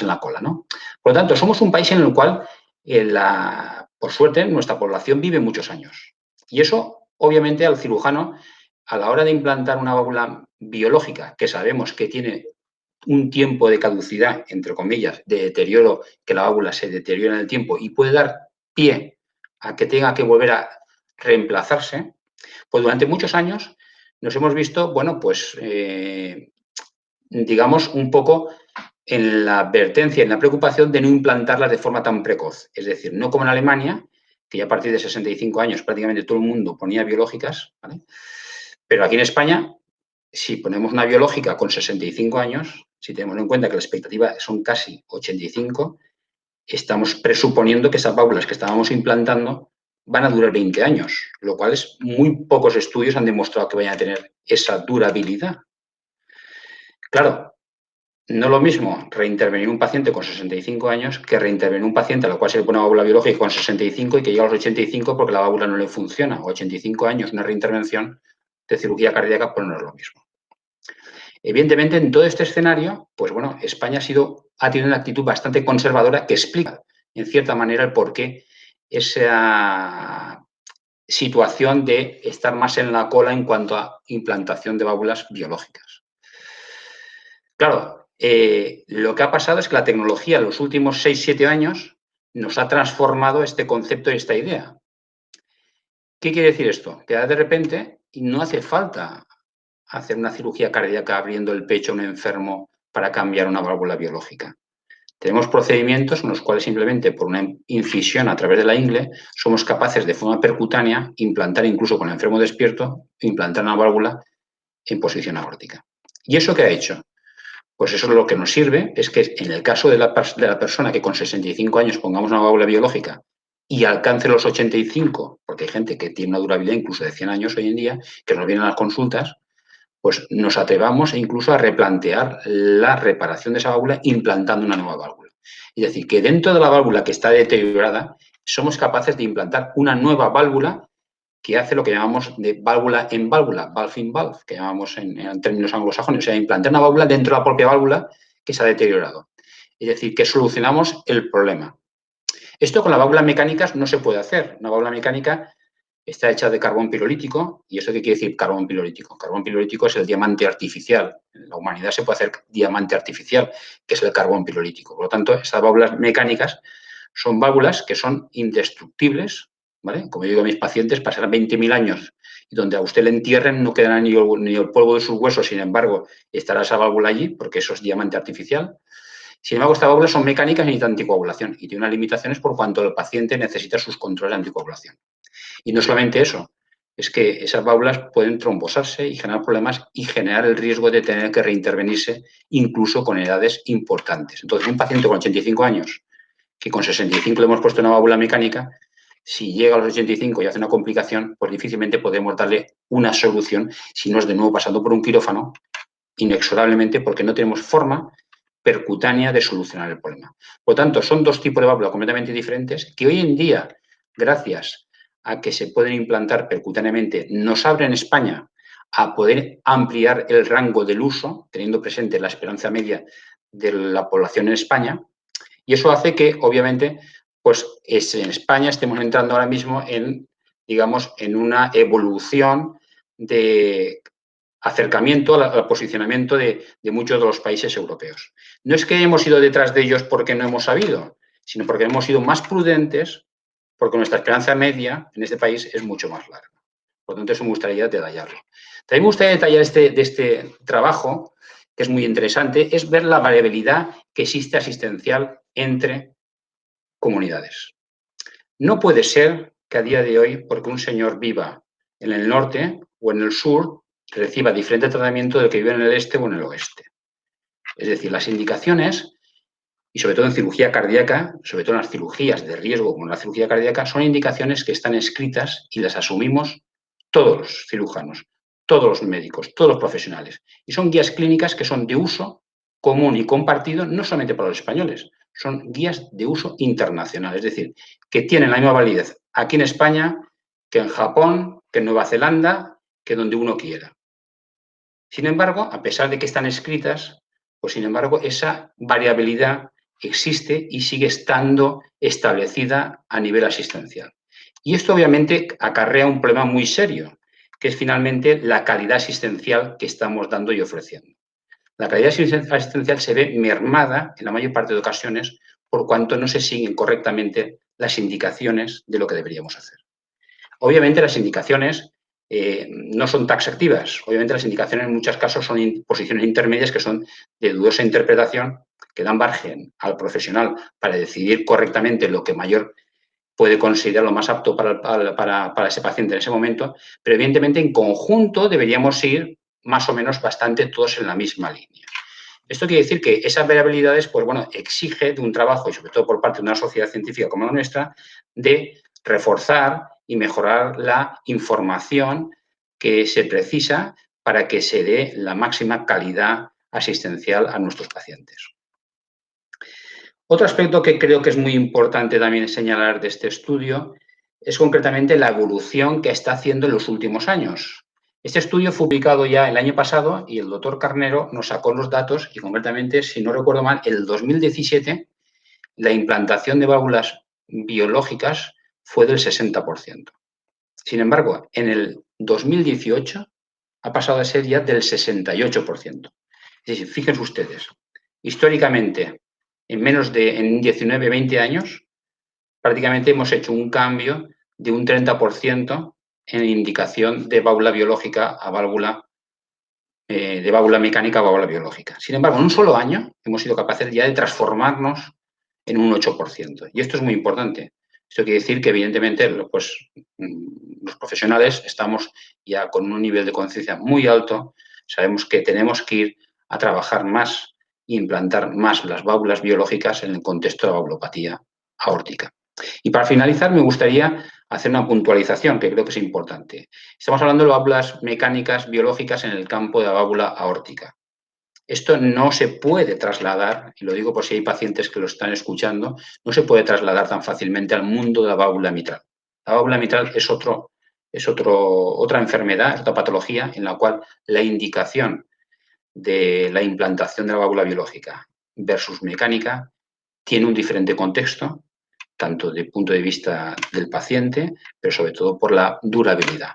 en la cola, ¿no? Por lo tanto, somos un país en el cual, por suerte, nuestra población vive muchos años. Y eso, obviamente, al cirujano, a la hora de implantar una válvula biológica, que sabemos que tiene un tiempo de caducidad, entre comillas, de deterioro, que la válvula se deteriora en el tiempo y puede dar pie a que tenga que volver a reemplazarse, pues durante muchos años nos hemos visto, bueno, pues, digamos, un poco en la advertencia, en la preocupación de no implantarlas de forma tan precoz. Es decir, no como en Alemania, que ya a partir de 65 años prácticamente todo el mundo ponía biológicas, ¿vale? Pero aquí en España, si ponemos una biológica con 65 años, si tenemos en cuenta que la expectativa son casi 85, estamos presuponiendo que esas válvulas que estábamos implantando van a durar 20 años, lo cual es muy pocos estudios han demostrado que vayan a tener esa durabilidad. Claro, no es lo mismo reintervenir un paciente con 65 años que reintervenir un paciente a lo cual se le pone una válvula biológica con 65 y que llega a los 85 porque la válvula no le funciona. O 85 años, una reintervención de cirugía cardíaca, pues no es lo mismo. Evidentemente, en todo este escenario, pues bueno, España ha tenido una actitud bastante conservadora que explica, en cierta manera, el por qué esa situación de estar más en la cola en cuanto a implantación de válvulas biológicas. Claro, lo que ha pasado es que la tecnología en los últimos 6-7 años nos ha transformado este concepto y esta idea. ¿Qué quiere decir esto? Que de repente no hace falta hacer una cirugía cardíaca abriendo el pecho a un enfermo para cambiar una válvula biológica. Tenemos procedimientos en los cuales simplemente por una incisión a través de la ingle somos capaces de forma percutánea implantar, incluso con el enfermo despierto, implantar una válvula en posición aórtica. ¿Y eso qué ha hecho? Pues eso es lo que nos sirve, es que en el caso de la persona que con 65 años pongamos una válvula biológica y alcance los 85, porque hay gente que tiene una durabilidad incluso de 100 años hoy en día, que nos vienen a las consultas, pues nos atrevamos incluso a replantear la reparación de esa válvula implantando una nueva válvula. Es decir, que dentro de la válvula que está deteriorada, somos capaces de implantar una nueva válvula que hace lo que llamamos de válvula en válvula, valve in valve, que llamamos en términos anglosajones, o sea, implantar una válvula dentro de la propia válvula que se ha deteriorado. Es decir, que solucionamos el problema. Esto con las válvulas mecánicas no se puede hacer. Una válvula mecánica está hecha de carbón pirolítico. ¿Y eso qué quiere decir carbón pirolítico? Carbón pirolítico es el diamante artificial. En la humanidad se puede hacer diamante artificial, que es el carbón pirolítico. Por lo tanto, estas válvulas mecánicas son válvulas que son indestructibles, ¿vale? Como yo digo a mis pacientes, pasarán 20.000 años y donde a usted le entierren no quedará ni el polvo de sus huesos, sin embargo, estará esa válvula allí porque eso es diamante artificial. Sin embargo, estas válvulas son mecánicas y necesitan anticoagulación y tienen unas limitaciones por cuanto el paciente necesita sus controles de anticoagulación. Y no solamente eso, es que esas válvulas pueden trombosarse y generar problemas y generar el riesgo de tener que reintervenirse incluso con edades importantes. Entonces, un paciente con 85 años, que con 65 le hemos puesto una válvula mecánica, si llega a los 85 y hace una complicación, pues difícilmente podemos darle una solución si no es de nuevo pasando por un quirófano, inexorablemente, porque no tenemos forma percutánea de solucionar el problema. Por lo tanto, son dos tipos de válvulas completamente diferentes que hoy en día, gracias a que se pueden implantar percutáneamente, nos abre en España a poder ampliar el rango del uso, teniendo presente la esperanza media de la población en España, y eso hace que, obviamente, pues en España estemos entrando ahora mismo en, digamos, en una evolución de acercamiento al posicionamiento de muchos de los países europeos. No es que hemos ido detrás de ellos porque no hemos sabido, sino porque hemos sido más prudentes, porque nuestra esperanza media en este país es mucho más larga. Por lo tanto, eso me gustaría detallarlo. También me gustaría detallar de este trabajo, que es muy interesante, es ver la variabilidad que existe asistencial entre comunidades. No puede ser que a día de hoy, porque un señor viva en el norte o en el sur, reciba diferente tratamiento del que vive en el este o en el oeste. Es decir, las indicaciones, y sobre todo en cirugía cardíaca, sobre todo en las cirugías de riesgo como la cirugía cardíaca, son indicaciones que están escritas y las asumimos todos los cirujanos, todos los médicos, todos los profesionales. Y son guías clínicas que son de uso común y compartido, no solamente para los españoles, son guías de uso internacional, es decir, que tienen la misma validez aquí en España que en Japón, que en Nueva Zelanda, que donde uno quiera. Sin embargo, a pesar de que están escritas, pues sin embargo esa variabilidad existe y sigue estando establecida a nivel asistencial. Y esto obviamente acarrea un problema muy serio, que es finalmente la calidad asistencial que estamos dando y ofreciendo. La calidad asistencial se ve mermada en la mayor parte de ocasiones por cuanto no se siguen correctamente las indicaciones de lo que deberíamos hacer. Obviamente las indicaciones no son taxativas. Obviamente las indicaciones en muchos casos son posiciones intermedias que son de dudosa interpretación, que dan margen al profesional para decidir correctamente lo que mayor puede considerar lo más apto para ese paciente en ese momento, pero evidentemente en conjunto deberíamos ir más o menos bastante todos en la misma línea. Esto quiere decir que esas variabilidades, pues bueno, exige de un trabajo, y sobre todo por parte de una sociedad científica como la nuestra, de reforzar y mejorar la información que se precisa para que se dé la máxima calidad asistencial a nuestros pacientes. Otro aspecto que creo que es muy importante también señalar de este estudio es concretamente la evolución que está haciendo en los últimos años. Este estudio fue publicado ya el año pasado y el doctor Carnero nos sacó los datos y concretamente, si no recuerdo mal, el 2017 la implantación de válvulas biológicas fue del 60%. Sin embargo, en el 2018 ha pasado a ser ya del 68%. Es decir, fíjense ustedes, históricamente, en 19, 20 años, prácticamente hemos hecho un cambio de un 30% en indicación de válvula biológica a válvula, de válvula mecánica a válvula biológica. Sin embargo, en un solo año hemos sido capaces ya de transformarnos en un 8%. Y esto es muy importante. Esto quiere decir que, evidentemente, pues, los profesionales estamos ya con un nivel de conciencia muy alto. Sabemos que tenemos que ir a trabajar más e implantar más las válvulas biológicas en el contexto de la valvulopatía aórtica. Y para finalizar, me gustaría hacer una puntualización que creo que es importante. Estamos hablando de válvulas mecánicas biológicas en el campo de la válvula aórtica. Esto no se puede trasladar, y lo digo por si hay pacientes que lo están escuchando, no se puede trasladar tan fácilmente al mundo de la válvula mitral. La válvula mitral es otra enfermedad, es otra patología en la cual la indicación de la implantación de la válvula biológica versus mecánica tiene un diferente contexto, tanto desde el punto de vista del paciente, pero sobre todo por la durabilidad.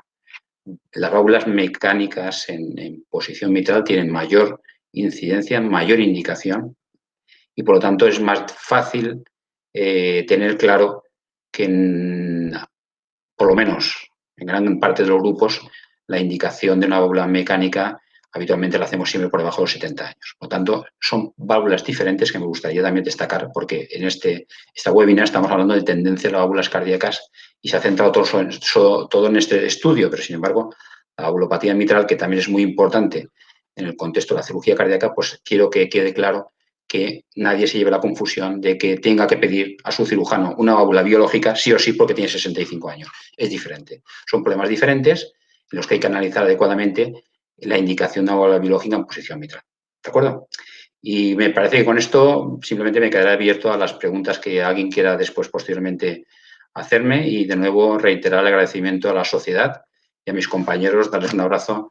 Las válvulas mecánicas en posición mitral tienen mayor incidencia, mayor indicación y por lo tanto es más fácil tener claro que por lo menos en gran parte de los grupos la indicación de una válvula mecánica habitualmente la hacemos siempre por debajo de los 70 años. Por lo tanto, son válvulas diferentes que me gustaría también destacar porque en esta webinar estamos hablando de tendencia de las válvulas cardíacas y se ha centrado todo en este estudio, pero sin embargo, la valvulopatía mitral, que también es muy importante en el contexto de la cirugía cardíaca, pues quiero que quede claro que nadie se lleve la confusión de que tenga que pedir a su cirujano una válvula biológica sí o sí porque tiene 65 años. Es diferente. Son problemas diferentes en los que hay que analizar adecuadamente la indicación de una válvula biológica en posición mitral. ¿De acuerdo? Y me parece que con esto simplemente me quedaré abierto a las preguntas que alguien quiera después, posteriormente, hacerme y de nuevo reiterar el agradecimiento a la sociedad y a mis compañeros, darles un abrazo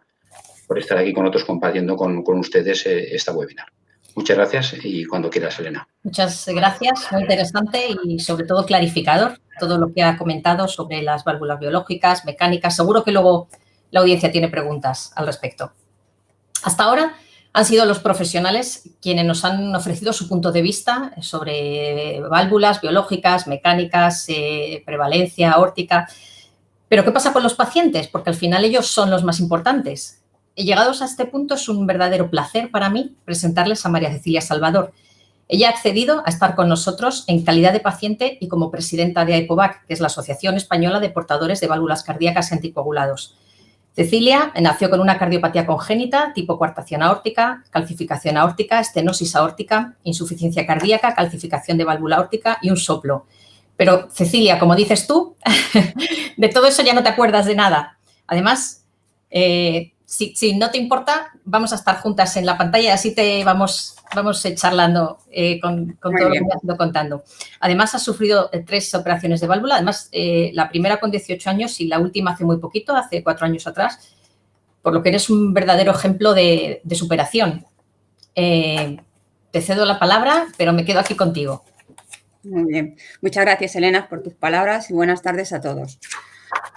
por estar aquí con otros compartiendo con ustedes esta webinar. Muchas gracias y cuando quieras, Elena. Muchas gracias, muy interesante y sobre todo clarificador todo lo que ha comentado sobre las válvulas biológicas, mecánicas. Seguro que luego la audiencia tiene preguntas al respecto. Hasta ahora han sido los profesionales quienes nos han ofrecido su punto de vista sobre válvulas biológicas, mecánicas, prevalencia aórtica. Pero ¿qué pasa con los pacientes? Porque al final ellos son los más importantes. Llegados a este punto, es un verdadero placer para mí presentarles a María Cecilia Salvador. Ella ha accedido a estar con nosotros en calidad de paciente y como presidenta de AEPOVAC, que es la Asociación Española de Portadores de Válvulas Cardíacas y Anticoagulados. Cecilia nació con una cardiopatía congénita, tipo coartación aórtica, calcificación aórtica, estenosis aórtica, insuficiencia cardíaca, calcificación de válvula aórtica y un soplo. Pero, Cecilia, como dices tú, de todo eso ya no te acuerdas de nada. Además, si no te importa, vamos a estar juntas en la pantalla y así te vamos charlando con todo lo que me has ido contando. Además, has sufrido 3 operaciones de válvula. Además, la primera con 18 años y la última hace muy poquito, hace 4 años atrás, por lo que eres un verdadero ejemplo de superación. Te cedo la palabra, pero me quedo aquí contigo. Muy bien. Muchas gracias, Elena, por tus palabras y buenas tardes a todos.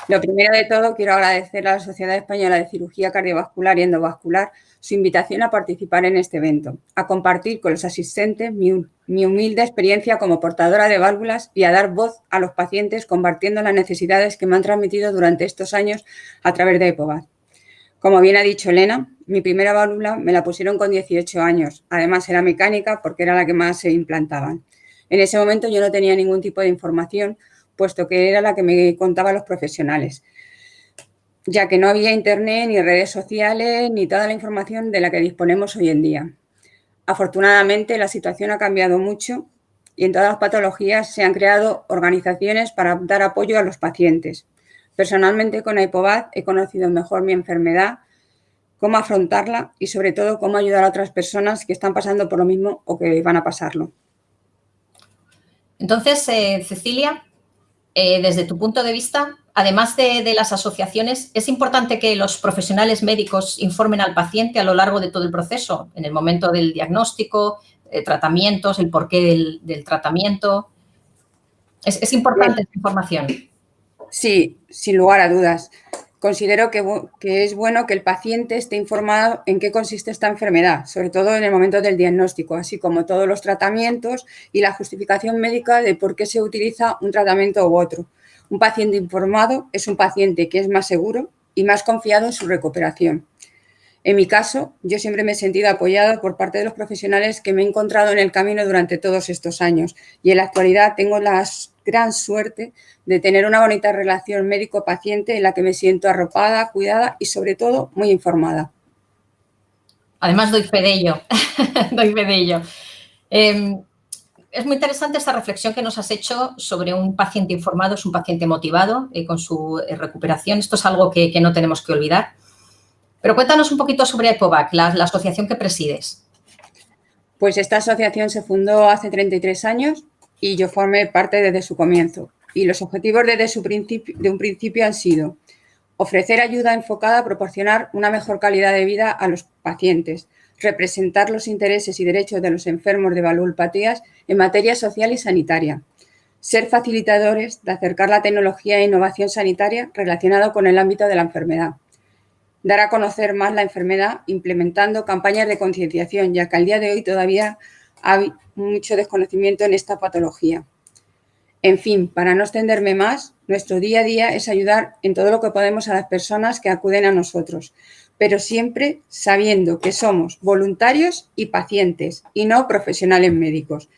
Lo primero de todo, quiero agradecer a la Sociedad Española de Cirugía Cardiovascular y Endovascular su invitación a participar en este evento, a compartir con los asistentes mi humilde experiencia como portadora de válvulas y a dar voz a los pacientes compartiendo las necesidades que me han transmitido durante estos años a través de AEPOVAC. Como bien ha dicho Elena, mi primera válvula me la pusieron con 18 años. Además, era mecánica porque era la que más se implantaban. En ese momento yo no tenía ningún tipo de información, puesto que era la que me contaban los profesionales, ya que no había internet, ni redes sociales, ni toda la información de la que disponemos hoy en día. Afortunadamente, la situación ha cambiado mucho y en todas las patologías se han creado organizaciones para dar apoyo a los pacientes. Personalmente, con AEPOVAC he conocido mejor mi enfermedad, cómo afrontarla y, sobre todo, cómo ayudar a otras personas que están pasando por lo mismo o que van a pasarlo. Entonces, Cecilia, desde tu punto de vista, además de las asociaciones, ¿es importante que los profesionales médicos informen al paciente a lo largo de todo el proceso, en el momento del diagnóstico, tratamientos, el porqué del tratamiento? ¿Es importante esa información? Sí, sin lugar a dudas. Considero que es bueno que el paciente esté informado en qué consiste esta enfermedad, sobre todo en el momento del diagnóstico, así como todos los tratamientos y la justificación médica de por qué se utiliza un tratamiento u otro. Un paciente informado es un paciente que es más seguro y más confiado en su recuperación. En mi caso, yo siempre me he sentido apoyada por parte de los profesionales que me he encontrado en el camino durante todos estos años y en la actualidad tengo la gran suerte de tener una bonita relación médico-paciente en la que me siento arropada, cuidada y sobre todo muy informada. Además doy fe de ello, doy fe de ello. Es muy interesante esta reflexión que nos has hecho sobre un paciente informado, es un paciente motivado con su recuperación. Esto es algo que no tenemos que olvidar. Pero cuéntanos un poquito sobre EPOVAC, la asociación que presides. Pues esta asociación se fundó hace 33 años y yo formé parte desde su comienzo. Y los objetivos de un principio han sido ofrecer ayuda enfocada a proporcionar una mejor calidad de vida a los pacientes, representar los intereses y derechos de los enfermos de valvulopatías en materia social y sanitaria, ser facilitadores de acercar la tecnología e innovación sanitaria relacionada con el ámbito de la enfermedad, dar a conocer más la enfermedad implementando campañas de concienciación, ya que al día de hoy todavía hay mucho desconocimiento en esta patología. En fin, para no extenderme más, nuestro día a día es ayudar en todo lo que podemos a las personas que acuden a nosotros, pero siempre sabiendo que somos voluntarios y pacientes y no profesionales médicos.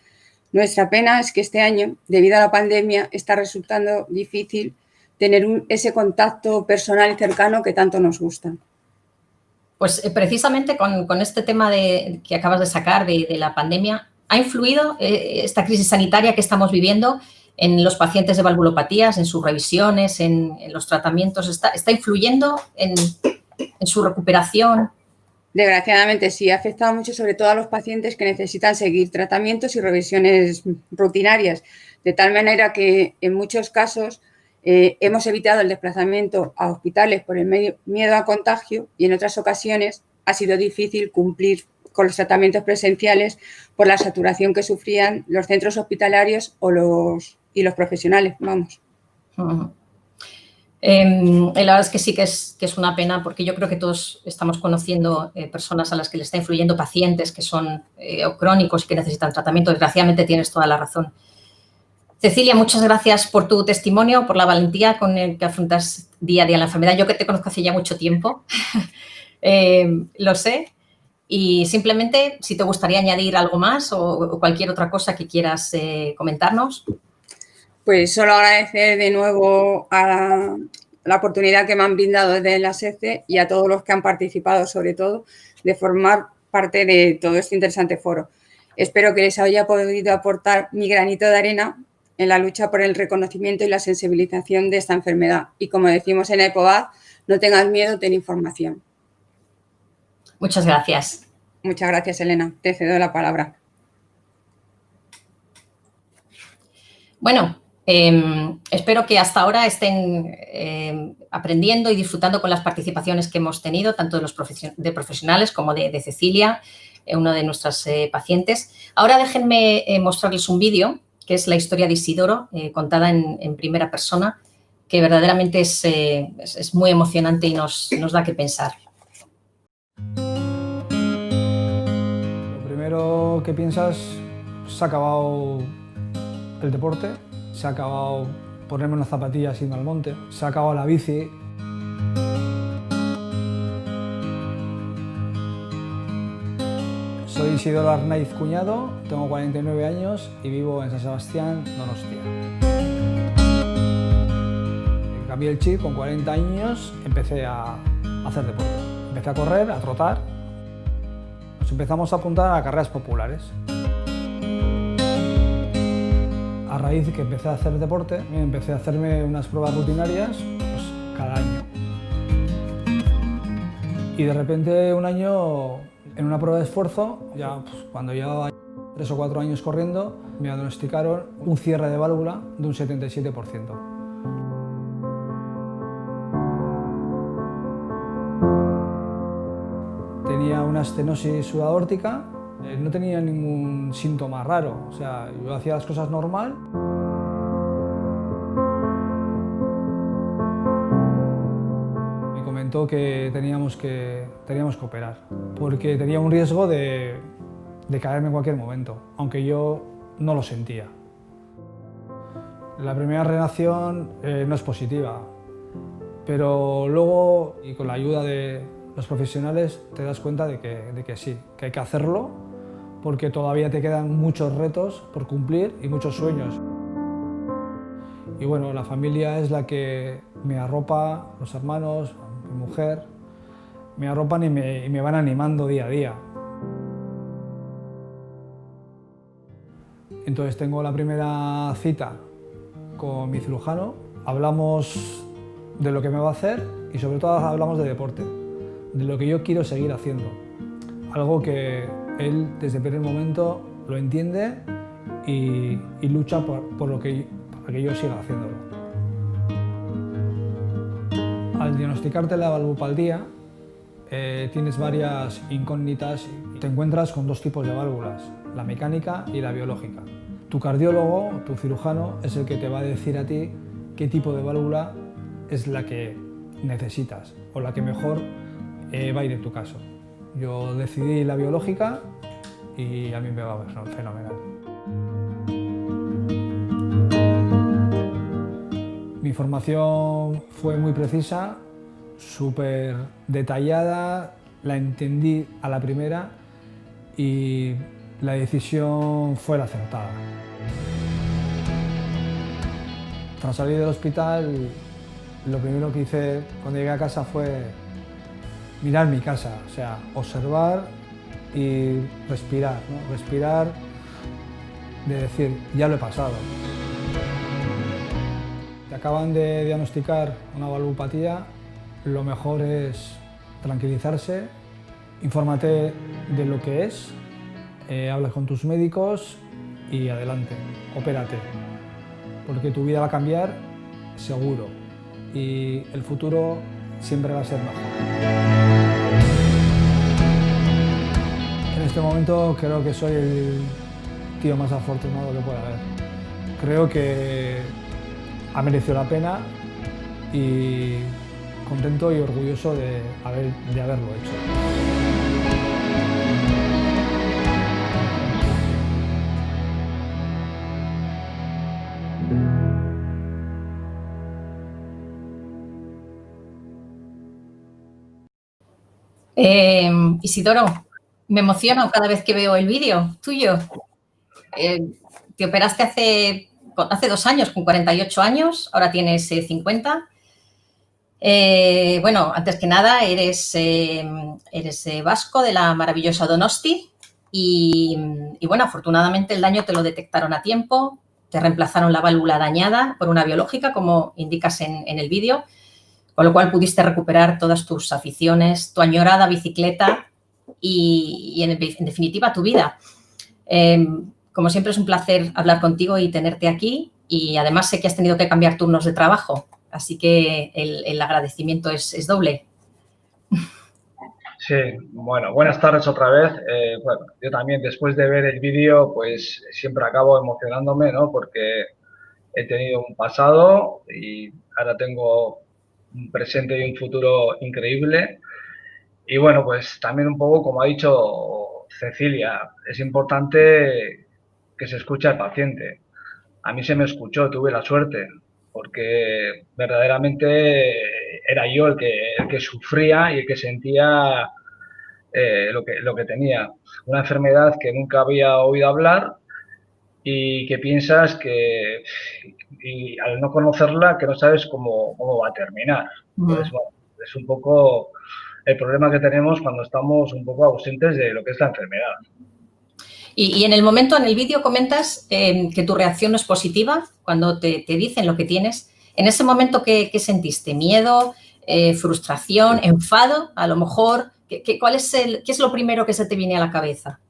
Nuestra pena es que este año, debido a la pandemia, está resultando difícil tener ese contacto personal y cercano que tanto nos gusta. Pues precisamente con este tema que acabas de sacar de la pandemia, ¿ha influido esta crisis sanitaria que estamos viviendo en los pacientes de valvulopatías, en sus revisiones, en los tratamientos? ¿Está influyendo en su recuperación? Desgraciadamente sí, ha afectado mucho sobre todo a los pacientes que necesitan seguir tratamientos y revisiones rutinarias, de tal manera que en muchos casos hemos evitado el desplazamiento a hospitales por el miedo a contagio y en otras ocasiones ha sido difícil cumplir con los tratamientos presenciales por la saturación que sufrían los centros hospitalarios y los profesionales, vamos. Uh-huh. La verdad es que sí que es una pena porque yo creo que todos estamos conociendo personas a las que le está influyendo, pacientes que son crónicos y que necesitan tratamiento. Desgraciadamente tienes toda la razón. Cecilia, muchas gracias por tu testimonio, por la valentía con el que afrontas día a día la enfermedad. Yo que te conozco hace ya mucho tiempo, lo sé. Y simplemente, si te gustaría añadir algo más o cualquier otra cosa que quieras comentarnos. Pues solo agradecer de nuevo a la oportunidad que me han brindado desde la SECE y a todos los que han participado, sobre todo, de formar parte de todo este interesante foro. Espero que les haya podido aportar mi granito de arena en la lucha por el reconocimiento y la sensibilización de esta enfermedad. Y como decimos en EPOVAC, no tengas miedo, ten información. Muchas gracias. Muchas gracias, Elena. Te cedo la palabra. Bueno, espero que hasta ahora estén aprendiendo y disfrutando con las participaciones que hemos tenido, tanto de profesionales como de Cecilia, una de nuestras pacientes. Ahora déjenme mostrarles un vídeo, que es la historia de Isidoro, contada en primera persona, que verdaderamente es muy emocionante y nos da que pensar. Lo primero que piensas, se ha acabado el deporte, se ha acabado ponerme unas zapatillas y irme al monte, se ha acabado la bici. Soy Isidoro Arnaiz Cuñado, tengo 49 años y vivo en San Sebastián, Donostia. Cambié el chip con 40 años, empecé a hacer deporte. Empecé a correr, a trotar. Nos empezamos a apuntar a carreras populares. A raíz de que empecé a hacer deporte, empecé a hacerme unas pruebas rutinarias pues, cada año. Y de repente un año, en una prueba de esfuerzo, ya pues, cuando llevaba 3 o 4 años corriendo, me diagnosticaron un cierre de válvula de un 77%. Tenía una estenosis subaórtica, no tenía ningún síntoma raro, o sea, yo hacía las cosas normal. comentó que teníamos que operar, porque tenía un riesgo de caerme en cualquier momento, aunque yo no lo sentía. La primera reacción no es positiva, pero luego, y con la ayuda de los profesionales, te das cuenta de que sí, que hay que hacerlo, porque todavía te quedan muchos retos por cumplir y muchos sueños. Y bueno, la familia es la que me arropa, los hermanos, mi mujer, me arropan y me van animando día a día. Entonces tengo la primera cita con mi cirujano, hablamos de lo que me va a hacer y sobre todo hablamos de deporte, de lo que yo quiero seguir haciendo. Algo que él desde el primer momento lo entiende y lucha para que yo siga haciéndolo. Al diagnosticarte la valvopatía tienes varias incógnitas y te encuentras con dos tipos de válvulas, la mecánica y la biológica. Tu cardiólogo, tu cirujano, es el que te va a decir a ti qué tipo de válvula es la que necesitas o la que mejor va a ir en tu caso. Yo decidí la biológica y a mí me va fenomenal. Mi formación fue muy precisa, súper detallada, la entendí a la primera y la decisión fue la acertada. Tras salir del hospital, lo primero que hice cuando llegué a casa fue mirar mi casa, o sea, observar y respirar, ¿no? Respirar de decir, ya lo he pasado. Te acaban de diagnosticar una valvopatía, lo mejor es tranquilizarse, infórmate de lo que es, habla con tus médicos y adelante, opérate, porque tu vida va a cambiar seguro y el futuro siempre va a ser mejor. En este momento creo que soy el tío más afortunado que pueda haber. Creo que ha merecido la pena y contento y orgulloso de haberlo hecho. Isidoro, me emociono cada vez que veo el vídeo tuyo. Te operaste hace 2 años, con 48 años, ahora tienes 50. Bueno, antes que nada, eres vasco de la maravillosa Donosti y bueno, afortunadamente el daño te lo detectaron a tiempo, te reemplazaron la válvula dañada por una biológica, como indicas en el vídeo, con lo cual pudiste recuperar todas tus aficiones, tu añorada bicicleta y en definitiva, tu vida. Como siempre, es un placer hablar contigo y tenerte aquí y además sé que has tenido que cambiar turnos de trabajo, así que el agradecimiento es doble. Sí, bueno, buenas tardes otra vez. Bueno, yo también después de ver el vídeo, pues siempre acabo emocionándome, ¿no? Porque he tenido un pasado y ahora tengo un presente y un futuro increíble. Y bueno, pues también un poco, como ha dicho Cecilia, es importante que se escuche al paciente. A mí se me escuchó, tuve la suerte, porque verdaderamente era yo el que sufría y el que sentía lo que tenía. Una enfermedad que nunca había oído hablar y que piensas que, y al no conocerla, que no sabes cómo va a terminar. Entonces, bueno, es un poco el problema que tenemos cuando estamos un poco ausentes de lo que es la enfermedad. Y en el momento, en el vídeo, comentas que tu reacción no es positiva cuando te dicen lo que tienes. En ese momento, ¿qué sentiste? ¿Miedo? ¿Frustración? ¿Enfado? A lo mejor, ¿qué es lo primero que se te viene a la cabeza?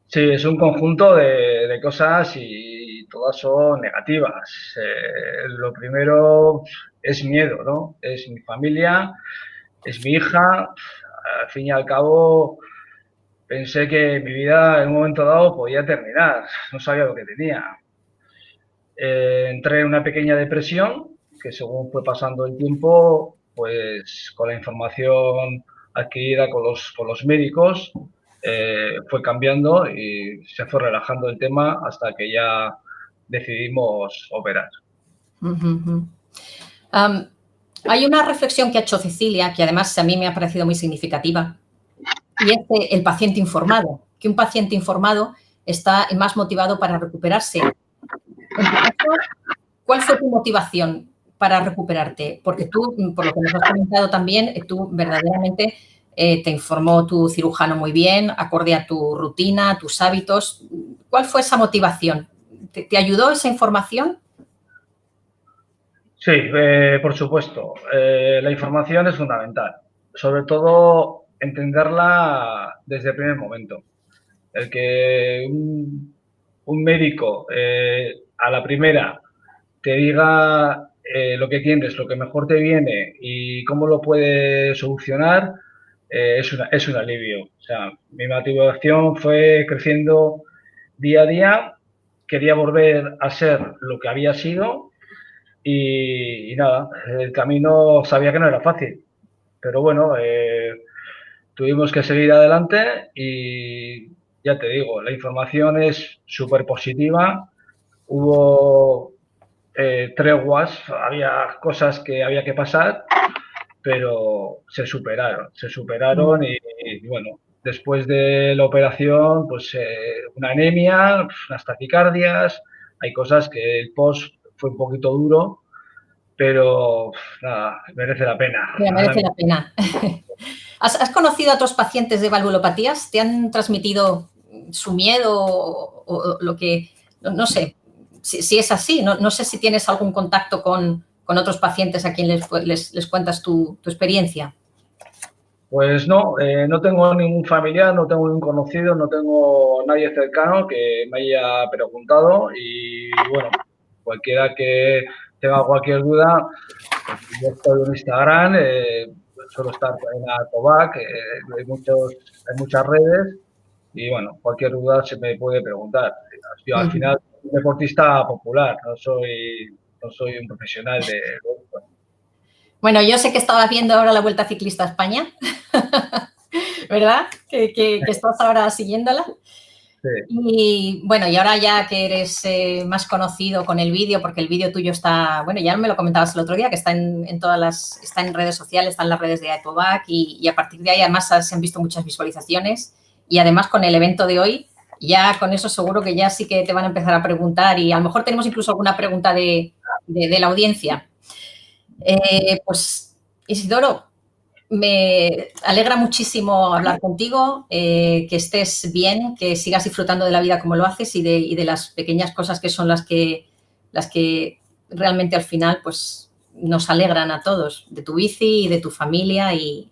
Sí, es un conjunto de cosas y todas son negativas. Lo primero es miedo, ¿no? Es mi familia, es mi hija. Al fin y al cabo, pensé que mi vida en un momento dado podía terminar. No sabía lo que tenía. Entré en una pequeña depresión que según fue pasando el tiempo, pues con la información adquirida con los médicos, fue cambiando y se fue relajando el tema hasta que ya decidimos operar. Hay una reflexión que ha hecho Cecilia, que además a mí me ha parecido muy significativa, y es el paciente informado, que un paciente informado está más motivado para recuperarse. En tu caso, ¿cuál fue tu motivación para recuperarte? Porque tú, por lo que nos has comentado también, tú verdaderamente te informó tu cirujano muy bien, acorde a tu rutina, a tus hábitos. ¿Cuál fue esa motivación? ¿Te ayudó esa información? Sí, por supuesto. La información es fundamental. Sobre todo, entenderla desde el primer momento. El que un médico a la primera te diga lo que tienes, lo que mejor te viene y cómo lo puedes solucionar, es un alivio. O sea, mi motivación fue creciendo día a día. Quería volver a ser lo que había sido y nada, el camino sabía que no era fácil. Pero bueno, tuvimos que seguir adelante y ya te digo, la información es súper positiva. Hubo treguas, había cosas que había que pasar, pero se superaron y bueno, después de la operación, pues una anemia, unas taquicardias, hay cosas que el post fue un poquito duro, pero nada, merece la pena. Mira, merece la pena. ¿Has conocido a otros pacientes de valvulopatías? ¿Te han transmitido su miedo o lo que, no sé, si es así? No sé si tienes algún contacto con otros pacientes a quien les cuentas tu experiencia. Pues no, no tengo ningún familiar, no tengo ningún conocido, no tengo nadie cercano que me haya preguntado y bueno, cualquiera que tenga cualquier duda, yo estoy en Instagram, suelo estar en Acovac, hay muchas redes y bueno, cualquier duda se me puede preguntar. Yo al final soy un deportista popular, no soy un profesional de esto. Bueno, yo sé que estabas viendo ahora la Vuelta Ciclista a España, ¿verdad? Que estás ahora siguiéndola. Sí. Y bueno, y ahora ya que eres más conocido con el vídeo, porque el vídeo tuyo está, bueno, ya me lo comentabas el otro día, que está está en redes sociales, está en las redes de Acovac y a partir de ahí además se han visto muchas visualizaciones y además con el evento de hoy, ya con eso seguro que ya sí que te van a empezar a preguntar y a lo mejor tenemos incluso alguna pregunta de la audiencia. Pues Isidoro, me alegra muchísimo hablar contigo, que estés bien, que sigas disfrutando de la vida como lo haces y de las pequeñas cosas que son las que realmente al final pues nos alegran a todos, de tu bici y de tu familia y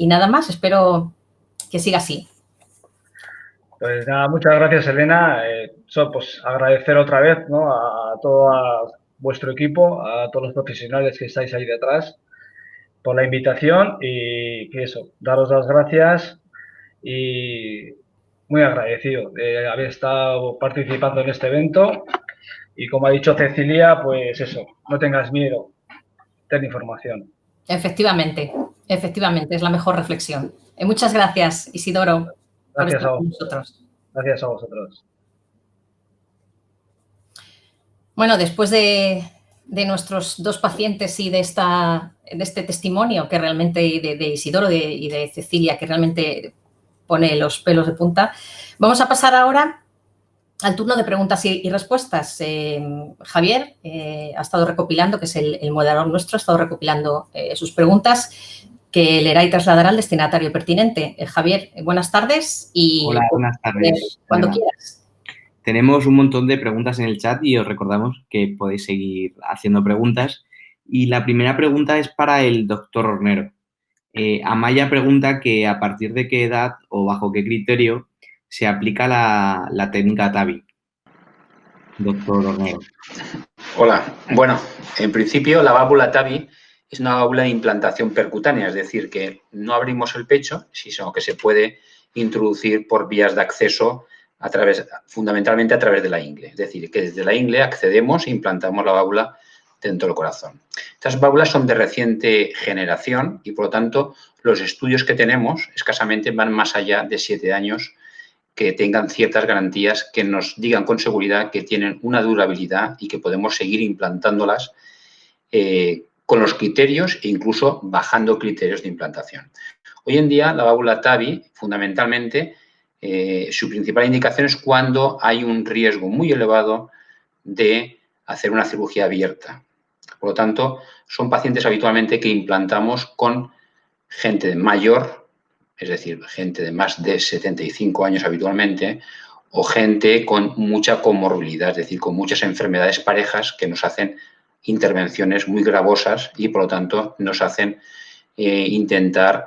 nada más. Espero que siga así. Pues nada, muchas gracias, Elena. Pues agradecer otra vez, ¿no?, a todo vuestro equipo, a todos los profesionales que estáis ahí detrás por la invitación y eso, daros las gracias y muy agradecido de haber estado participando en este evento y como ha dicho Cecilia, pues eso, no tengas miedo, ten información. Efectivamente, es la mejor reflexión. Muchas gracias, Isidoro. Gracias a vosotros. Gracias a vosotros. Bueno, después de nuestros dos pacientes y de este testimonio que realmente de Isidoro y de Cecilia, que realmente pone los pelos de punta, vamos a pasar ahora al turno de preguntas y respuestas. Javier ha estado recopilando, que es el moderador nuestro, ha estado recopilando sus preguntas que leerá y trasladará al destinatario pertinente. Javier, buenas tardes y hola, buenas tardes. Cuando quieras. Tenemos un montón de preguntas en el chat y os recordamos que podéis seguir haciendo preguntas. Y la primera pregunta es para el doctor Hornero. Amaya pregunta que a partir de qué edad o bajo qué criterio se aplica la técnica TAVI. Doctor Hornero. Hola. Bueno, en principio la válvula TAVI es una válvula de implantación percutánea, es decir, que no abrimos el pecho, sino que se puede introducir por vías de acceso fundamentalmente a través de la ingle. Es decir, que desde la ingle accedemos e implantamos la válvula dentro del corazón. Estas válvulas son de reciente generación y, por lo tanto, los estudios que tenemos escasamente van más allá de 7 años que tengan ciertas garantías que nos digan con seguridad que tienen una durabilidad y que podemos seguir implantándolas con los criterios e incluso bajando criterios de implantación. Hoy en día, la válvula TAVI, fundamentalmente, su principal indicación es cuando hay un riesgo muy elevado de hacer una cirugía abierta. Por lo tanto, son pacientes habitualmente que implantamos con gente mayor, es decir, gente de más de 75 años habitualmente, o gente con mucha comorbilidad, es decir, con muchas enfermedades parejas que nos hacen intervenciones muy gravosas y, por lo tanto, nos hacen intentar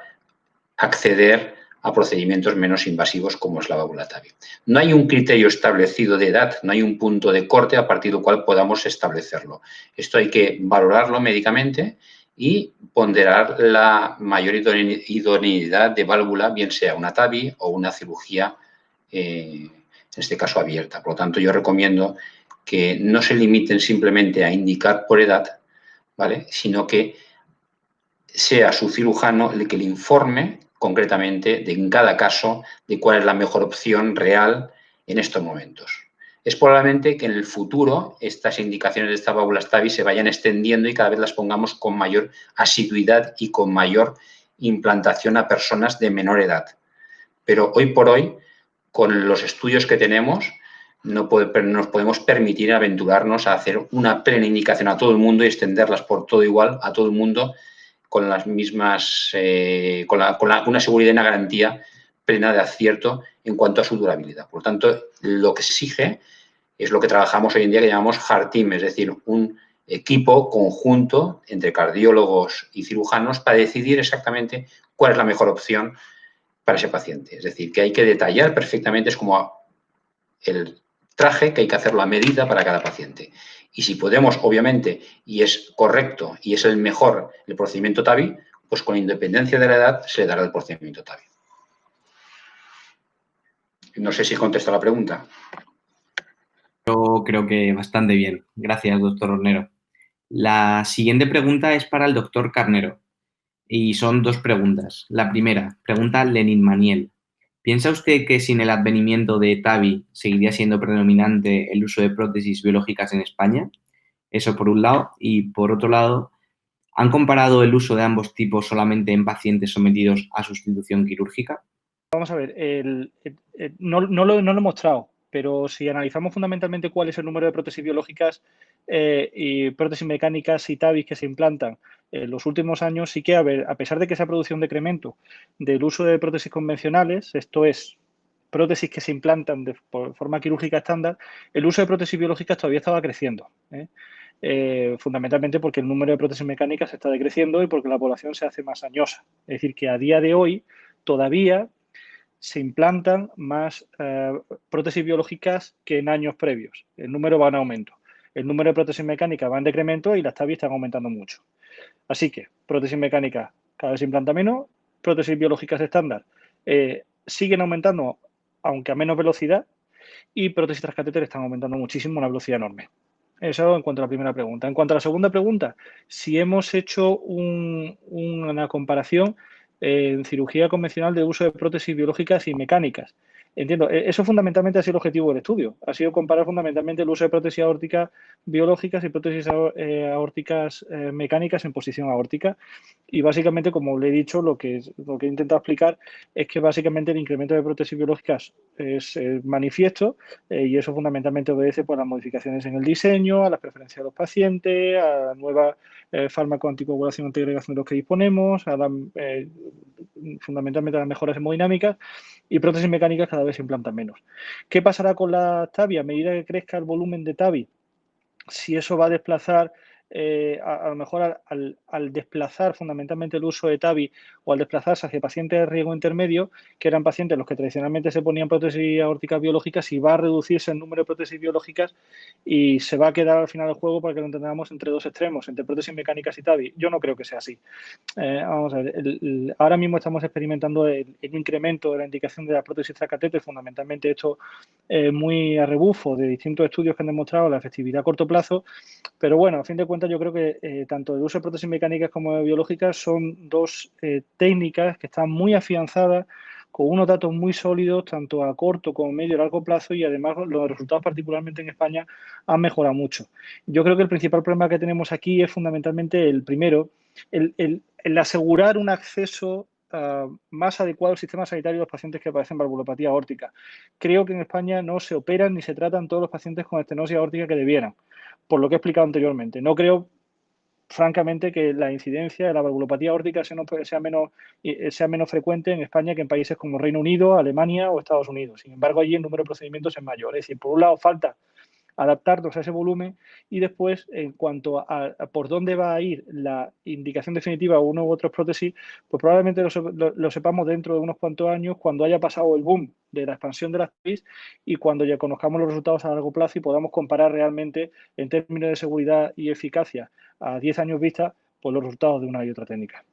acceder a procedimientos menos invasivos como es la válvula TAVI. No hay un criterio establecido de edad, no hay un punto de corte a partir del cual podamos establecerlo. Esto hay que valorarlo médicamente y ponderar la mayor idoneidad de válvula, bien sea una TAVI o una cirugía, en este caso abierta. Por lo tanto, yo recomiendo que no se limiten simplemente a indicar por edad, ¿vale?, sino que sea su cirujano el que le informe concretamente en cada caso de cuál es la mejor opción real en estos momentos. Es probablemente que en el futuro estas indicaciones de estas válvulas TAVI se vayan extendiendo y cada vez las pongamos con mayor asiduidad y con mayor implantación a personas de menor edad. Pero hoy por hoy, con los estudios que tenemos, no nos podemos permitir aventurarnos a hacer una plena indicación a todo el mundo y extenderlas por todo igual a todo el mundo con las mismas, una seguridad y una garantía plena de acierto en cuanto a su durabilidad. Por lo tanto, lo que se exige es lo que trabajamos hoy en día que llamamos Heart Team, es decir, un equipo conjunto entre cardiólogos y cirujanos para decidir exactamente cuál es la mejor opción para ese paciente. Es decir, que hay que detallar perfectamente, es como el traje que hay que hacerlo a medida para cada paciente. Y si podemos, obviamente, y es correcto y es el mejor el procedimiento TAVI, pues con independencia de la edad se le dará el procedimiento TAVI. No sé si contesta la pregunta. Yo creo que bastante bien. Gracias, doctor Hornero. La siguiente pregunta es para el doctor Carnero y son 2 preguntas. La primera, pregunta Lenin Maniel. ¿Piensa usted que sin el advenimiento de TAVI seguiría siendo predominante el uso de prótesis biológicas en España? Eso por un lado. Y por otro lado, ¿han comparado el uso de ambos tipos solamente en pacientes sometidos a sustitución quirúrgica? Vamos a ver, no lo he mostrado, pero si analizamos fundamentalmente cuál es el número de prótesis biológicas y prótesis mecánicas y TAVIs que se implantan en los últimos años, sí que, a pesar de que se ha producido un decremento del uso de prótesis convencionales, esto es, prótesis que se implantan de forma quirúrgica estándar, el uso de prótesis biológicas todavía estaba creciendo. Fundamentalmente porque el número de prótesis mecánicas está decreciendo y porque la población se hace más añosa. Es decir, que a día de hoy todavía se implantan más prótesis biológicas que en años previos. El número va en aumento. El número de prótesis mecánicas va en decremento y las TAVI están aumentando mucho. Así que prótesis mecánicas cada vez se implanta menos, prótesis biológicas estándar siguen aumentando, aunque a menos velocidad, y prótesis transcatéter están aumentando muchísimo a una velocidad enorme. Eso en cuanto a la primera pregunta. En cuanto a la segunda pregunta, si hemos hecho una comparación en cirugía convencional de uso de prótesis biológicas y mecánicas. Entiendo, eso fundamentalmente ha sido el objetivo del estudio. Ha sido comparar fundamentalmente el uso de prótesis aórticas biológicas y prótesis aórticas mecánicas en posición aórtica. Y básicamente, como le he dicho, lo que he intentado explicar es que básicamente el incremento de prótesis biológicas es manifiesto y eso fundamentalmente obedece por las modificaciones en el diseño, a las preferencias de los pacientes, a la nueva fármaco anticoagulación antiagregación de los que disponemos, fundamentalmente a las mejoras hemodinámicas, y prótesis mecánicas cada vez se implantan menos. ¿Qué pasará con la TAVI? A medida que crezca el volumen de TAVI, si eso va a desplazar, a lo mejor al desplazar fundamentalmente el uso de TAVI o al desplazarse hacia pacientes de riesgo intermedio, que eran pacientes los que tradicionalmente se ponían prótesis aórticas biológicas, y va a reducirse el número de prótesis biológicas y se va a quedar al final del juego, para que lo entendamos, entre 2 extremos, entre prótesis mecánicas y TAVI. Yo no creo que sea así. Vamos a ver, ahora mismo estamos experimentando el incremento de la indicación de la prótesis transcatéter, fundamentalmente esto muy a rebufo de distintos estudios que han demostrado la efectividad a corto plazo, pero bueno, a fin de cuentas, cuenta, yo creo que tanto el uso de prótesis mecánicas como de biológicas son dos técnicas que están muy afianzadas, con unos datos muy sólidos, tanto a corto como medio y largo plazo, y además los resultados, particularmente en España, han mejorado mucho. Yo creo que el principal problema que tenemos aquí es fundamentalmente el primero, el asegurar un acceso más adecuado al sistema sanitario de los pacientes que padecen valvulopatía aórtica. Creo que en España no se operan ni se tratan todos los pacientes con estenosis aórtica que debieran, por lo que he explicado anteriormente. No creo, francamente, que la incidencia de la valvulopatía aórtica sea menos frecuente en España que en países como Reino Unido, Alemania o Estados Unidos. Sin embargo, allí el número de procedimientos es mayor. Es decir, por un lado, falta adaptarnos a ese volumen, y después, en cuanto a por dónde va a ir la indicación definitiva a una u otra prótesis, pues probablemente lo sepamos dentro de unos cuantos años, cuando haya pasado el boom de la expansión de las TAVIs y cuando ya conozcamos los resultados a largo plazo y podamos comparar realmente en términos de seguridad y eficacia a 10 años vista, pues los resultados de una y otra técnica.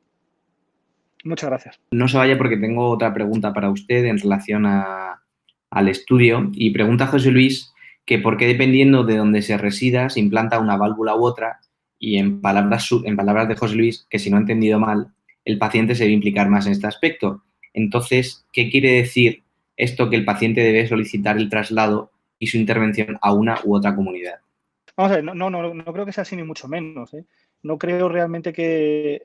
Muchas gracias. No se vaya, porque tengo otra pregunta para usted en relación al estudio. Y pregunta José Luis que por qué, dependiendo de dónde se resida, se implanta una válvula u otra, y en palabras de José Luis, que si no he entendido mal, el paciente se debe implicar más en este aspecto. Entonces, ¿qué quiere decir esto, que el paciente debe solicitar el traslado y su intervención a una u otra comunidad? Vamos a ver, no creo que sea así, ni mucho menos, ¿eh? No creo realmente que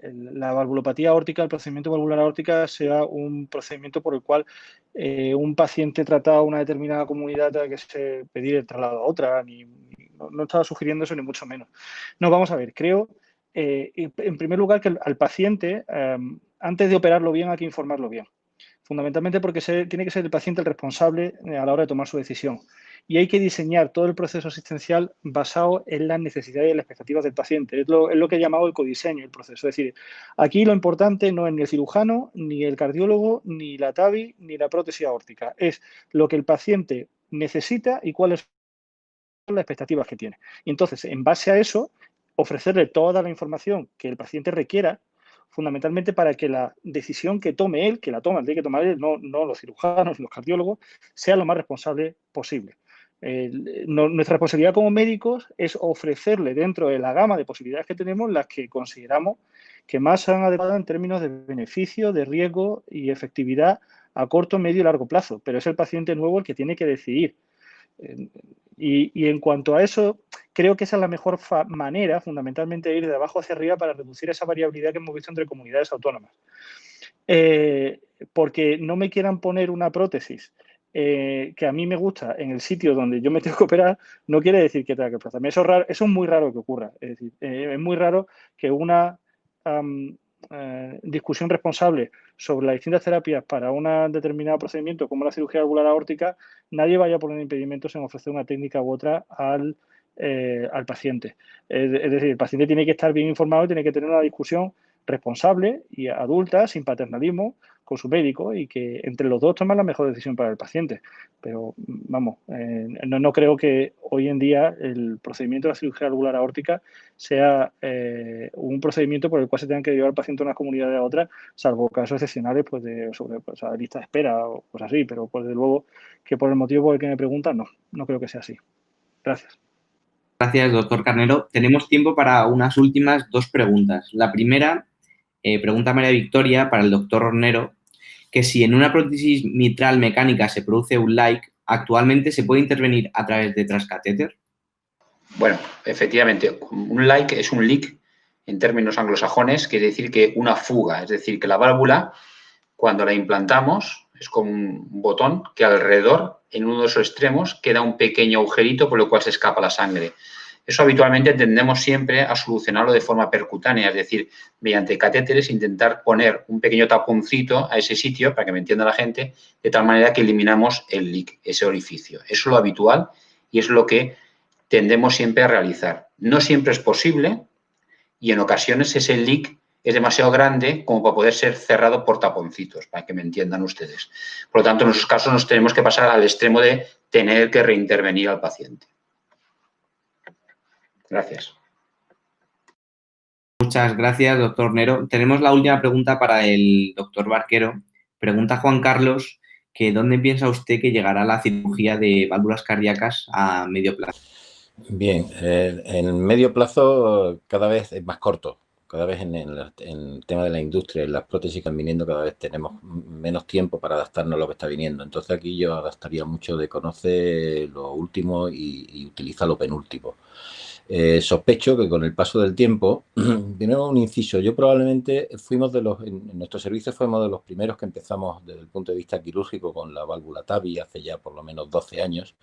la valvulopatía aórtica, el procedimiento valvular aórtica, sea un procedimiento por el cual un paciente tratado a una determinada comunidad tenga que se pedir el traslado a otra. No estaba sugiriendo eso, ni mucho menos. No, vamos a ver, creo, en primer lugar, que al paciente, antes de operarlo bien, hay que informarlo bien. Fundamentalmente porque tiene que ser el paciente el responsable a la hora de tomar su decisión. Y hay que diseñar todo el proceso asistencial basado en las necesidades y las expectativas del paciente. Es lo que he llamado el codiseño del proceso. Es decir, aquí lo importante no es ni el cirujano, ni el cardiólogo, ni la TAVI, ni la prótesis aórtica. Es lo que el paciente necesita y cuáles son las expectativas que tiene. Y entonces, en base a eso, ofrecerle toda la información que el paciente requiera, fundamentalmente para que la decisión que tome él, tiene que tomar él, no los cirujanos, los cardiólogos, sea lo más responsable posible. Nuestra responsabilidad como médicos es ofrecerle, dentro de la gama de posibilidades que tenemos, las que consideramos que más son adecuadas en términos de beneficio, de riesgo y efectividad a corto, medio y largo plazo. Pero es el paciente nuevo el que tiene que decidir. Y en cuanto a eso, creo que esa es la mejor manera, fundamentalmente, de ir de abajo hacia arriba para reducir esa variabilidad que hemos visto entre comunidades autónomas. Porque no me quieran poner una prótesis que a mí me gusta en el sitio donde yo me tengo que operar, no quiere decir que tenga que desplazarme. Eso es muy raro que ocurra. Es decir, es muy raro que una discusión responsable sobre las distintas terapias para un determinado procedimiento, como la cirugía valvular aórtica, nadie vaya a poner impedimentos en ofrecer una técnica u otra al paciente. Es decir, el paciente tiene que estar bien informado y tiene que tener una discusión responsable y adulta, sin paternalismo, con su médico, y que entre los dos tomen la mejor decisión para el paciente. Pero, vamos, no creo que hoy en día el procedimiento de la cirugía valvular aórtica sea un procedimiento por el cual se tengan que llevar al paciente de una comunidad a otra, salvo casos excepcionales sobre lista de espera o cosas así, pero pues, desde luego que por el motivo por el que me preguntan, no creo que sea así. Gracias. Gracias, doctor Carnero. Tenemos tiempo para unas últimas 2 preguntas. La primera, pregunta María Victoria para el doctor Hornero, que si en una prótesis mitral mecánica se produce un LIC, ¿actualmente se puede intervenir a través de transcatéter? Bueno, efectivamente, un LIC es un leak en términos anglosajones, quiere decir que una fuga, es decir, que la válvula, cuando la implantamos, es como un botón que alrededor, en uno de sus extremos, queda un pequeño agujerito por el cual se escapa la sangre. Eso habitualmente tendemos siempre a solucionarlo de forma percutánea, es decir, mediante catéteres, intentar poner un pequeño taponcito a ese sitio, para que me entienda la gente, de tal manera que eliminamos el leak, ese orificio. Eso es lo habitual y es lo que tendemos siempre a realizar. No siempre es posible y en ocasiones ese leak es demasiado grande como para poder ser cerrado por taponcitos, para que me entiendan ustedes. Por lo tanto, en esos casos nos tenemos que pasar al extremo de tener que reintervenir al paciente. Gracias. Muchas gracias, doctor Hornero. Tenemos la última pregunta para el doctor Barquero. Pregunta Juan Carlos que ¿dónde piensa usted que llegará la cirugía de válvulas cardíacas a medio plazo? Bien, en el medio plazo cada vez es más corto. Cada vez en el tema de la industria, en las prótesis que están viniendo, cada vez tenemos menos tiempo para adaptarnos a lo que está viniendo. Entonces aquí yo adaptaría mucho de conoce lo último y utiliza lo penúltimo. Sospecho que con el paso del tiempo, primero un inciso, yo probablemente en nuestro servicio fuimos de los primeros que empezamos desde el punto de vista quirúrgico con la válvula TAVI hace ya por lo menos 12 años.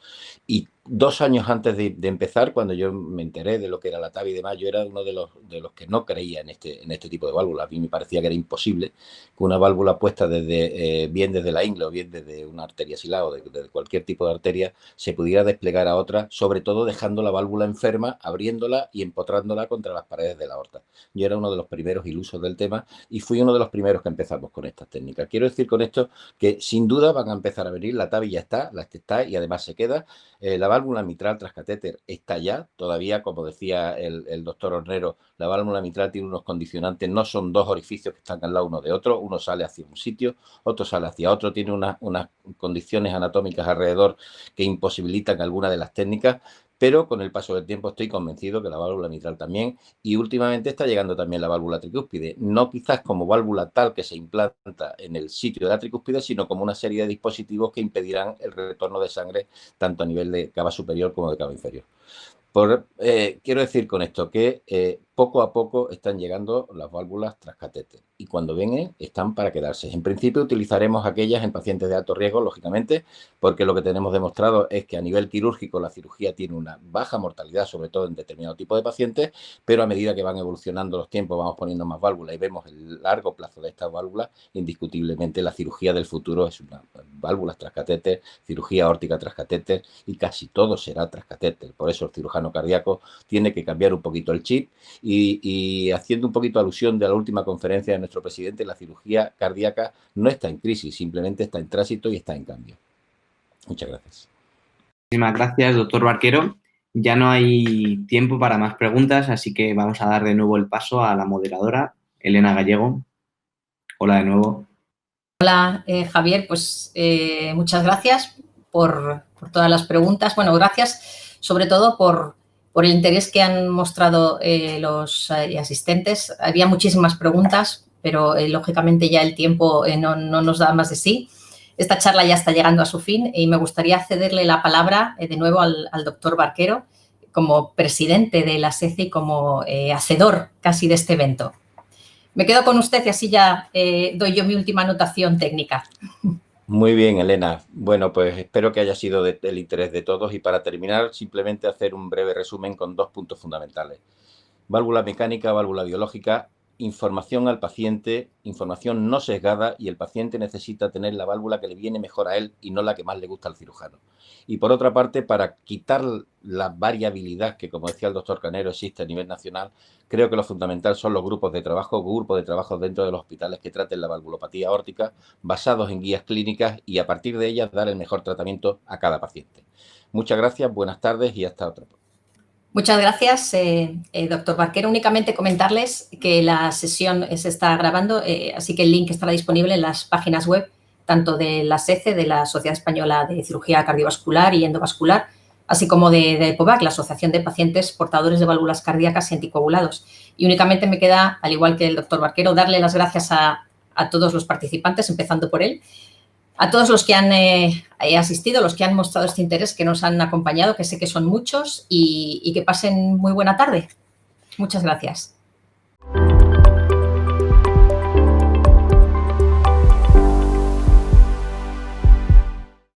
Y 2 años antes de empezar, cuando yo me enteré de lo que era la TAVI y demás, yo era uno de los que no creía en este tipo de válvulas. A mí me parecía que era imposible que una válvula puesta bien desde la ingle o bien desde una arteria silada o desde cualquier tipo de arteria se pudiera desplegar a otra, sobre todo dejando la válvula enferma, abriéndola y empotrándola contra las paredes de la aorta. Yo era uno de los primeros ilusos del tema y fui uno de los primeros que empezamos con estas técnicas. Quiero decir con esto que sin duda van a empezar a venir, la TAVI ya está, y además se queda. La válvula mitral transcatéter está ya, todavía, como decía el doctor Hornero, la válvula mitral tiene unos condicionantes, no son dos orificios que están al lado uno de otro, uno sale hacia un sitio, otro sale hacia otro, tiene unas condiciones anatómicas alrededor que imposibilitan alguna de las técnicas, pero con el paso del tiempo estoy convencido que la válvula mitral también, y últimamente está llegando también la válvula tricúspide, no quizás como válvula tal que se implanta en el sitio de la tricúspide, sino como una serie de dispositivos que impedirán el retorno de sangre tanto a nivel de cava superior como de cava inferior. Quiero decir con esto que poco a poco están llegando las válvulas transcatéter y cuando vengan están para quedarse. En principio utilizaremos aquellas en pacientes de alto riesgo, lógicamente, porque lo que tenemos demostrado es que a nivel quirúrgico la cirugía tiene una baja mortalidad, sobre todo en determinado tipo de pacientes, pero a medida que van evolucionando los tiempos, vamos poniendo más válvulas y vemos el largo plazo de estas válvulas, indiscutiblemente la cirugía del futuro es una válvulas transcatéter, cirugía aórtica transcatéter y casi todo será transcatéter. Por eso el cirujano cardíaco tiene que cambiar un poquito el chip y haciendo un poquito alusión de la última conferencia de nuestro presidente, la cirugía cardíaca no está en crisis, simplemente está en tránsito y está en cambio. Muchas gracias. Muchísimas gracias, doctor Barquero. Ya no hay tiempo para más preguntas, así que vamos a dar de nuevo el paso a la moderadora, Elena Gallego. Hola de nuevo. Hola, Javier. Pues muchas gracias por todas las preguntas. Bueno, gracias sobre todo por el interés que han mostrado los asistentes. Había muchísimas preguntas, pero lógicamente ya el tiempo no nos da más de sí. Esta charla ya está llegando a su fin y me gustaría cederle la palabra de nuevo al doctor Barquero como presidente de la SECE y como hacedor casi de este evento. Me quedo con usted y así ya doy yo mi última anotación técnica. Muy bien, Elena. Bueno, pues espero que haya sido del interés de todos y para terminar simplemente hacer un breve resumen con 2 puntos fundamentales. Válvula mecánica, válvula biológica, información al paciente, información no sesgada y el paciente necesita tener la válvula que le viene mejor a él y no la que más le gusta al cirujano. Y por otra parte, para quitar la variabilidad que, como decía el doctor Canero, existe a nivel nacional, creo que lo fundamental son los grupos de trabajo dentro de los hospitales que traten la valvulopatía aórtica, basados en guías clínicas y a partir de ellas dar el mejor tratamiento a cada paciente. Muchas gracias, buenas tardes y hasta otra. Muchas gracias, doctor Barquero. Únicamente comentarles que la sesión se está grabando, así que el link estará disponible en las páginas web, tanto de la SECE, de la Sociedad Española de Cirugía Cardiovascular y Endovascular, así como de ECOVAC, la Asociación de Pacientes Portadores de Válvulas Cardíacas y Anticoagulados. Y únicamente me queda, al igual que el doctor Barquero, darle las gracias a todos los participantes, empezando por él, a todos los que han asistido, los que han mostrado este interés, que nos han acompañado, que sé que son muchos, y que pasen muy buena tarde. Muchas gracias.